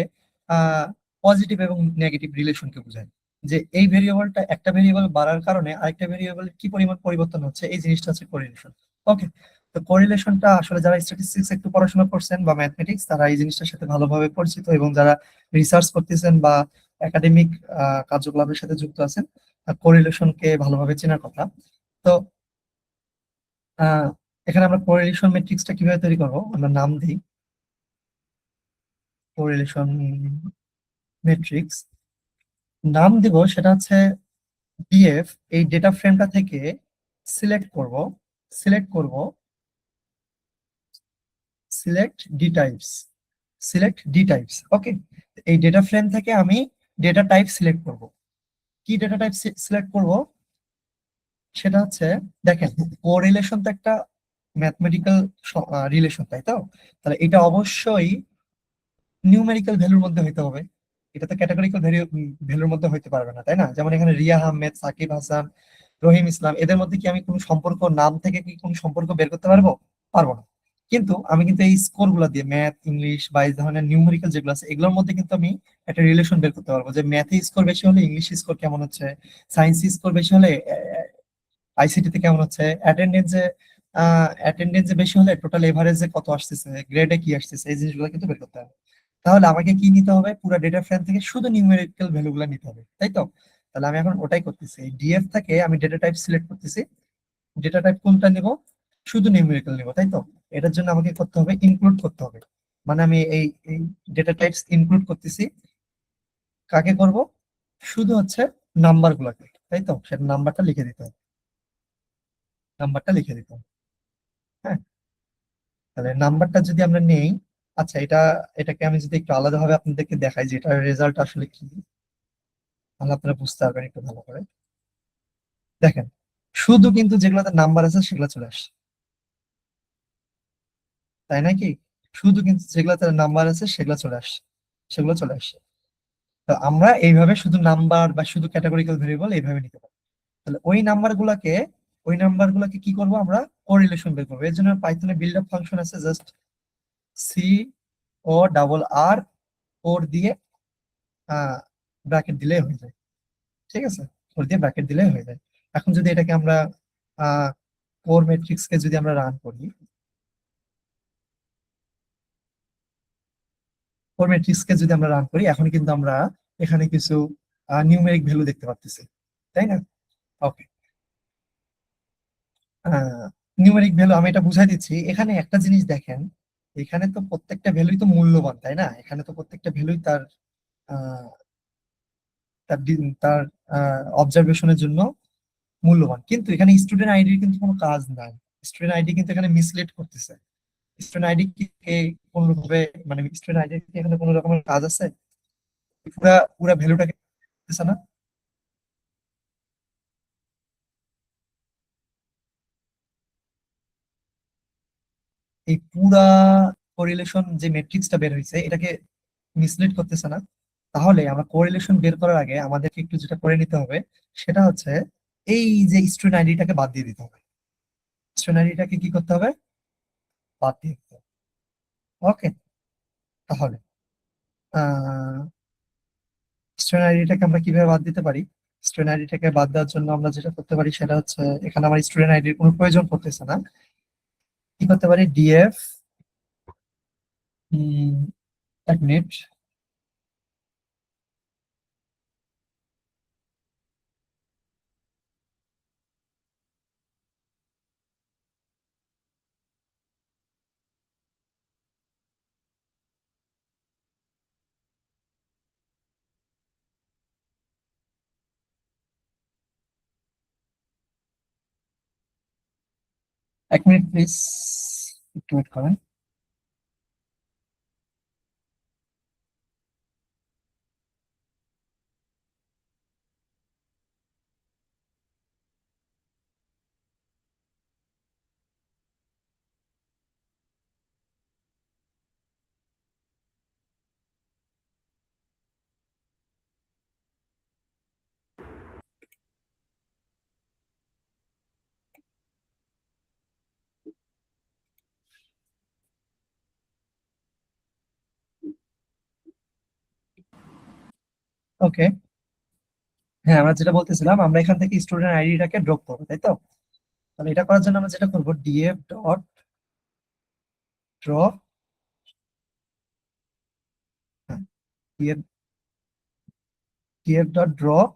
S1: পজিটিভ এবং নেগেটিভ রিলেশনকে বোঝায়। যে এই ভেরিয়েবলটা, একটা ভেরিয়েবল বাড়ার কারণে আরেকটা ভেরিয়েবল কি পরিমাণ পরিবর্তন হচ্ছে, এই জিনিসটা হচ্ছে কোরিলেশন। ওকে, তো কোরিলেশনটা আসলে যারা স্ট্যাটিস্টিক্স একটু পড়াশোনা করছেন বা ম্যাথমেটিক্স, তারা এই জিনিসটার সাথে ভালোভাবে পরিচিত, এবং যারা রিসার্চ করতেছেন বা একাডেমিক কার্যকলাপের সাথে যুক্ত আছেন, কোরিলেশনকে ভালোভাবে চেনার কথা। তো আহ, এখানে আমরা কোরিলেশন ম্যাট্রিক্সটা কিভাবে তৈরি করবো, আমরা নাম দিই কোরিলেশন ম্যাট্রিক্স। নাম দিব সেটা হচ্ছে ডিএফ। এই ডেটা ফ্রেমটা থেকে সিলেক্ট করব, সিলেক্ট করব, select D types, select D types. Okay, এই ডেটা ফ্রেম থেকে আমি ডেটা টাইপ সিলেক্ট করব। কি ডেটা টাইপ সিলেক্ট করব সেটা হচ্ছে, দেখেন কোরিলেশন তো একটা ম্যাথমেটিক্যাল রিলেশন, তাই তো? তাহলে এটা অবশ্যই নিউমেরিক্যাল ভ্যালুর মধ্যে হইতে হবে। এটা তো ক্যাটাগরিক্যাল ভ্যালুর মধ্যে হইতে পারবে না, তাই না? যেমন এখানে রিয়া আহমেদ, সাকিব হাসান, রহিম ইসলাম, এদের মধ্যে কি আমি কোনো সম্পর্ক, নাম থেকে কি কোনো সম্পর্ক বের করতে পারবো? পারবো না। কিন্তু আমি কিন্তু এই স্কোর গুলা দিয়ে, ম্যাথ, ইংলিশ বা এই ধরনের নিউমেরিক্যাল যেগুলো আছে, এগুলোর মধ্যে কিন্তু আমি একটা রিলেশন বের করতে পারবো, যে ম্যাথে স্কোর বেশি হলে ইংলিশ স্কোর কেমন হচ্ছে, সায়েন্স স্কোর বেশি হলে আইসিটি তে কেমন হচ্ছে, অ্যাটেন্ডেন্সে বেশি হলে টোটাল এভারেজে কত আসতেছে, গ্রেডে কি আসতেছে, এই জিনিসগুলো কিন্তু বের করতে হবে। তাহলে আমাকে কি নিতে হবে? পুরো ডেটা ফ্রেম থেকে শুধু নিউমেরিক্যাল ভ্যালু গুলো নিতে হবে, তাই তো? তাহলে আমি এখন ওটাই করতেছি, ডিএফ থেকে আমি ডেটা টাইপ সিলেক্ট করতেছি। ডেটা টাইপ কোনটা নিব? শুধু নিউমেরিক্যাল নিব, তাই তো? এটার জন্য আমাকে করতে হবে, ইনক্লুড করতে হবে। মানে আমি এই ডেটা টাইপস ইনক্লুড করতেছি। কাকে করব? শুধু হচ্ছে নাম্বার গুলাকে, তাই তো? সেটা নাম্বারটা লিখে দিতে হবে, নাম্বারটা লিখে দিতে হবে। হ্যাঁ, তাহলে নাম্বারটা যদি আমরা নেই, আচ্ছা এটাকে আমি যদি একটু আলাদাভাবে আপনাদেরকে দেখাই যে এটার রেজাল্ট আসলে কি, তাহলে আপনারা বুঝতে পারবেন একটু ভালো করে। দেখেন, শুধু কিন্তু যেগুলোতে নাম্বার আছে সেগুলো চলে আসছে, তাই নাকি? শুধু কিন্তু যেগুলোতে নাম্বার আছে সেগুলো চলে আসছে, সেগুলো চলে আসছে। তো আমরা এইভাবে শুধু নাম্বার বা শুধু ক্যাটাগরিক্যাল ভেরিয়েবল এইভাবে নিতে পারি। তাহলে ওই নাম্বার গুলাকে কি করব আমরা? কোরিলেশন বের করবো। এর জন্য পাইথনে বিল্ড আপ ফাংশন আছে, জাস্ট সি ও ডাবল আর ওর দিয়ে ব্র্যাকেট দিলে হয়ে যায়। ঠিক আছে, ওর দিয়ে ব্র্যাকেট দিলে হয়ে যায়। এখন যদি এটাকে আমরা কোর ম্যাট্রিক্স কে যদি আমরা রান করি, কোর ম্যাট্রিক্স কে যদি আমরা রান করি, এখন কিন্তু আমরা এখানে কিছু নিউমেরিক ভ্যালু দেখতে পাচ্ছি, তাই না? ওকে, নিউমেরিক ভ্যালু আমি এটা বুঝাই দিচ্ছি। এখানে একটা জিনিস দেখেন, এখানে তো প্রত্যেকটা ভ্যালুই তো মূল্যবান, তাই না? এখানে তো প্রত্যেকটা ভ্যালুই তার আহ, তার অবজারভেশনের জন্য মূল্যবান। কিন্তু এখানে স্টুডেন্ট আইডির কিন্তু কোনো কাজ নাই। স্টুডেন্ট আইডি কিন্তু এখানে মিসলিড করতেছে। স্টুডেন্ট আইডি কি কোন ভাবে, মানে স্টুডেন্ট আইডি কি এখানে কোনো রকমের কাজ আছে? পুরা পুরা ভ্যালুটাকে দিতেছে না। এই পুরা কোরিলেশন যে ম্যাট্রিক্সটা বের হয়েছে, এটাকে মিসলিড করতেছে না। তাহলে আমরা কোরিলেশন বের করার আগে আমাদেরকে একটু যেটা করে নিতে হবে সেটা হচ্ছে এই যে স্টুডেন্ট আইডিটাকে বাদ দিয়ে দিতে হবে। স্টুডেন্ট আইডিটাকে কি করতে হবে? বাদ দিয়ে দিতে হবে। ওকে, তাহলে স্টুডেন্ট আইডিটাকে আমরা কিভাবে বাদ দিতে পারি? স্টুডেন্ট আইডিটাকে বাদ দেওয়ার জন্য আমরা যেটা করতে পারি সেটা হচ্ছে, এখানে আমার স্টুডেন্ট আইডির কোনো প্রয়োজন পড়তেছে না। কি করতে পারি? ডিএফ, এক মিনিট, এক মিনিট প্লিজ, একটু ওয়েট করেন। ওকে, হ্যাঁ, আমরা যেটা বলতেছিলাম, আমরা এখান থেকে স্টুডেন্ট আইডিটাকে ড্রপ করবো, তাই তো? তাহলে এটা করার জন্য আমরা যেটা করবো, DF dot drop, DF DF dot drop,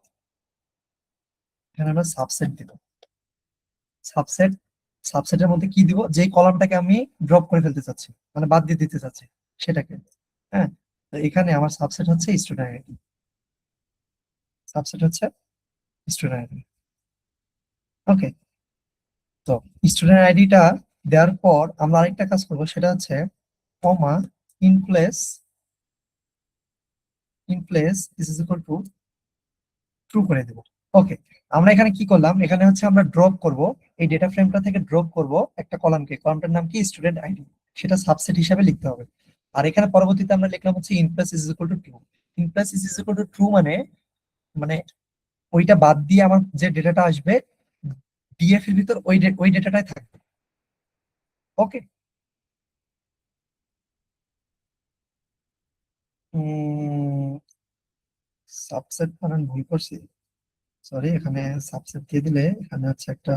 S1: এখানে আমরা সাবসেট দিব। সাবসেট, সাবসেটের মধ্যে কি দিব? যে কলামটাকে আমি ড্রপ করে ফেলতে চাচ্ছি, মানে বাদ দিয়ে দিতে চাচ্ছি সেটাকে। হ্যাঁ, তো এখানে আমার সাবসেট হচ্ছে স্টুডেন্ট আইডি। সাবসেট হচ্ছে স্টুডেন্ট আইডি। ওকে, তো স্টুডেন্ট আইডিটা দেওয়ার পর আমরা আরেকটা কাজ করবো, সেটা হচ্ছে comma in place this is equal to true করে দেবো। ওকে, আমরা এখানে কি করলাম? এখানে হচ্ছে আমরা ড্রপ করব, এই ডেটা ফ্রেমটা থেকে ড্রপ করব একটা কলামকে, কলামটার নাম কি? Student ID. সেটা সাবসেট হিসাবে লিখতে হবে। আর এখানে পরবর্তীতে আমরা লিখলাম হচ্ছে in plus is equal to true. In plus is equal to true মানে, মানে ওইটা বাদ দিয়ে আমার যে ডেটাটা আসবে ডিএফ এর ভিতর, ওই ডেটাটাই থাকবে। ওকে, সাবসেট বানান ভুল করছি, সরি। এখানে সাবসেট দিয়ে দিলে এখানে হচ্ছে একটা,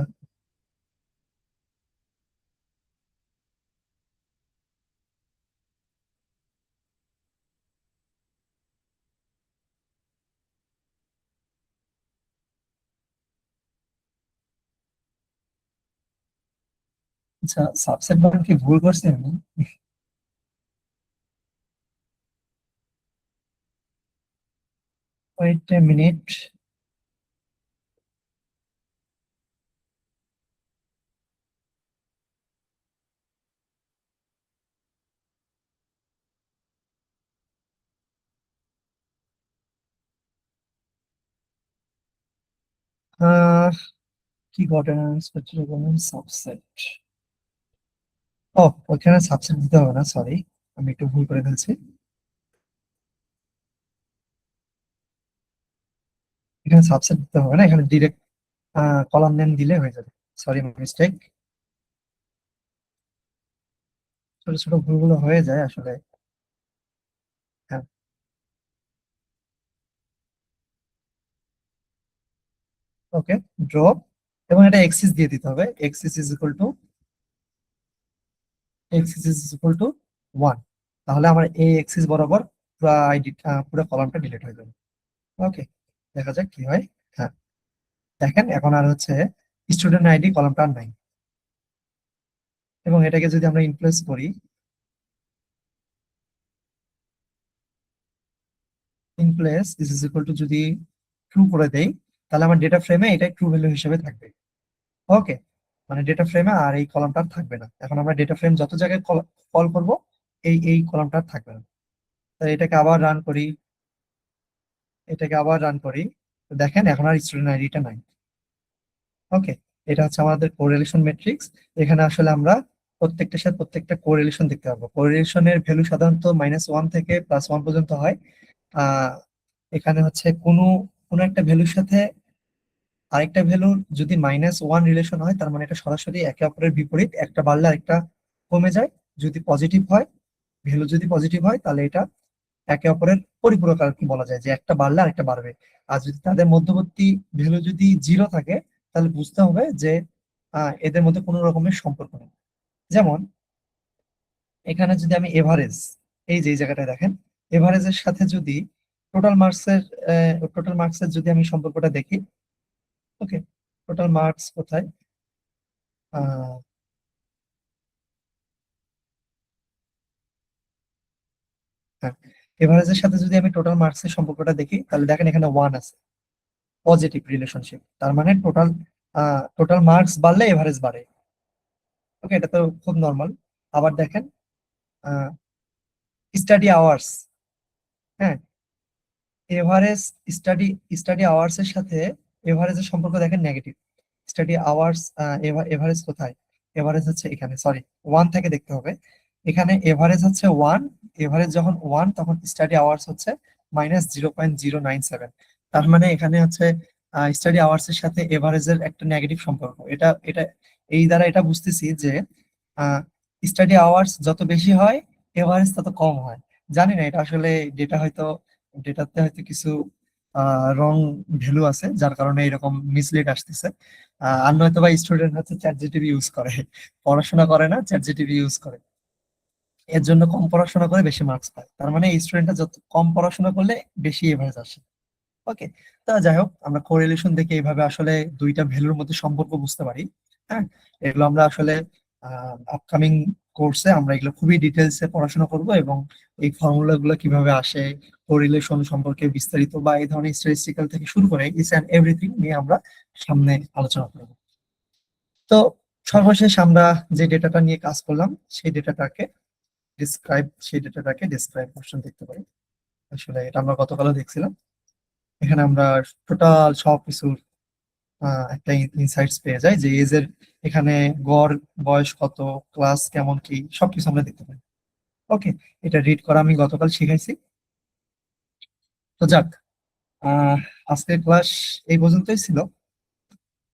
S1: আচ্ছা, সাবসেট বানান কি ভুল করছি আমি? Wait a minute. কি ঘটনা সাবসেট? ও, ওইখানে সাবসেট দিতে হবে না, সরি, আমি একটু ভুল করে ফেলছি। এখানে সাবসেট দিতে হবে না, এখানে ডিরেক্ট কলাম নেম দিলে হয়ে যাবে। Sorry, mistake. ছোট ছোট ভুলগুলো হয়ে যায় আসলে। হ্যাঁ, ওকে, ড্রপ, এবং এটা এক্সিস দিয়ে দিতে হবে। Axis is equal two 1। তাহলে আমার এই এক্সিস বরাবর পুরো আইডি, পুরো কলামটা ডিলিট হয়ে যাবে। ওকে, দেখা যাক কি হয়। হ্যাঁ, দেখেন এখন আর হচ্ছে স্টুডেন্ট আইডি কলামটা আর নাই। এবং এটাকে যদি আমরা ইনফ্লুয়েন্স করি, ইন প্লেস যদি ট্রু করে দেই, তাহলে আমার ডেটা ফ্রেমে এটাই ট্রু ভ্যালু হিসেবে থাকবে। ওকে, মানে ডেটা ফ্রেমে আর এই কলামটা থাকবে না। এখন আমরা ডেটা ফ্রেম যত জায়গায় কল করব, এই কলামটা আর থাকবে না। তাই এটাকে আবার রান করি, তো দেখেন এখন আর স্টুডেন্ট আইডিটা নাই। ওকে, এটা হচ্ছে আমাদের কোরিলেশন ম্যাট্রিক্স। এখানে আসলে আমরা প্রত্যেকটার সাথে প্রত্যেকটা কোরিলেশন দেখতে পাবো। কোরিলেশনের ভ্যালু সাধারণত -1 থেকে +1 পর্যন্ত হয়। এখানে হচ্ছে কোনো কোনো একটা ভ্যালুর সাথে আরেকটা ভ্যালু যদি -1 রিলেশন হয়, তার মানে এটা সরাসরি একে অপরের বিপরীত, একটা বাড়লে আরেকটা কমে যায়। যদি পজিটিভ হয়, ভ্যালু যদি পজিটিভ হয়, তাহলে এটা একে অপরের পরিপূরক আর কি বলা যায়, যে একটা বাড়লে আরেকটা বাড়বে। আর যদি তাদের মধ্যবর্তী ভ্যালু যদি 0 থাকে, তাহলে বুঝতে হবে যে এদের মধ্যে কোনো রকমের সম্পর্ক নেই। যেমন এখানে যদি আমি এভারেজ, এই যে এই জায়গাটায় দেখেন, এভারেজের সাথে যদি টোটাল মার্কসের যদি আমি সম্পর্কটা দেখি, ওকে, টোটাল মার্কস কোথায়, আহ হ্যাঁ, এভারেজের সাথে যদি আমি টোটাল মার্কসের সম্পর্কটা দেখি, তাহলে দেখেন এখানে 1 আছে, পজিটিভ রিলেশনশিপ। তার মানে টোটাল মার্কস বাড়লে এভারেজ বাড়ে। ওকে, এটা তো খুব নর্মাল। আবার দেখেন স্টাডি আওয়ার্স, হ্যাঁ, এভারেজ স্টাডি স্টাডি আওয়ার্স এর সাথে এভারেজের সম্পর্ক দেখেন নেগেটিভ। স্টাডি আওয়ার্স, এভারেজ কোথায়, এভারেজ হচ্ছে এখানে, সরি, 1 থেকে দেখতে হবে। এখানে এভারেজ হচ্ছে 1, এভারেজ যখন 1 তখন স্টাডি আওয়ার্স হচ্ছে -0.097। তার মানে এখানে হচ্ছে স্টাডি আওয়ার্স এর সাথে এভারেজের একটা নেগেটিভ সম্পর্ক। এটা এটা এই দ্বারা এটা বুঝতেছি যে স্টাডি আওয়ার্স যত বেশি হয়, এভারেজ তত কম হয়। জানি না, এটা আসলে ডেটা হয়তো ডেটাতে হয়তো কিছু রং ভ্যালু আছে, যার কারণে এরকম মিসলিড আসতেছে। আর নয়তো বা স্টুডেন্ট হচ্ছে চ্যাট জিটিপি ইউজ করে, পড়াশোনা করে না, চ্যাট জিটিপি ইউজ করে, এর জন্য কম পড়াশোনা করে বেশি মার্কস পায়। তার মানে এই স্টুডেন্টটা যত কম পড়াশোনা করলে বেশি এভারেজ আসে। ওকে, তা যাই হোক, আমরা কোরিলেশন দেখে এইভাবে আসলে দুইটা ভ্যালুর মধ্যে সম্পর্ক বুঝতে পারি। হ্যাঁ, এগুলো আমরা আসলে আপকামিং কোর্সে আমরা এগুলো খুবই ডিটেলসে পড়াশোনা করব, এবং এই ফর্মুলা গুলো কিভাবে আসে, কোরিলেশন সম্পর্কে বিস্তারিত বা এই ধরনের স্ট্যাটিস্টিক্যাল থেকে শুরু করে ইচ এন্ড এভরিথিং নিয়ে আমরা সামনে আলোচনা করব। তো সর্বশেষ আমরা যে ডেটাটা নিয়ে কাজ করলাম, সেই ডেটাটাকে ডিসক্রাইব অপশন দেখতে পারি। আসলে এটা আমরা গতকালও দেখছিলাম। এখানে আমরা টোটাল সবকিছুর একটা ইনসাইটস পেয়ে যাই, যে এজের এখানে গড় বয়স কত, ক্লাস কেমন, কি সবকিছু আমরা দেখতে পাই। ওকে, এটা রিড করা আমি গতকাল শিখাইছি। তো যাক, আহ আজকের ক্লাস এই পর্যন্তই ছিল।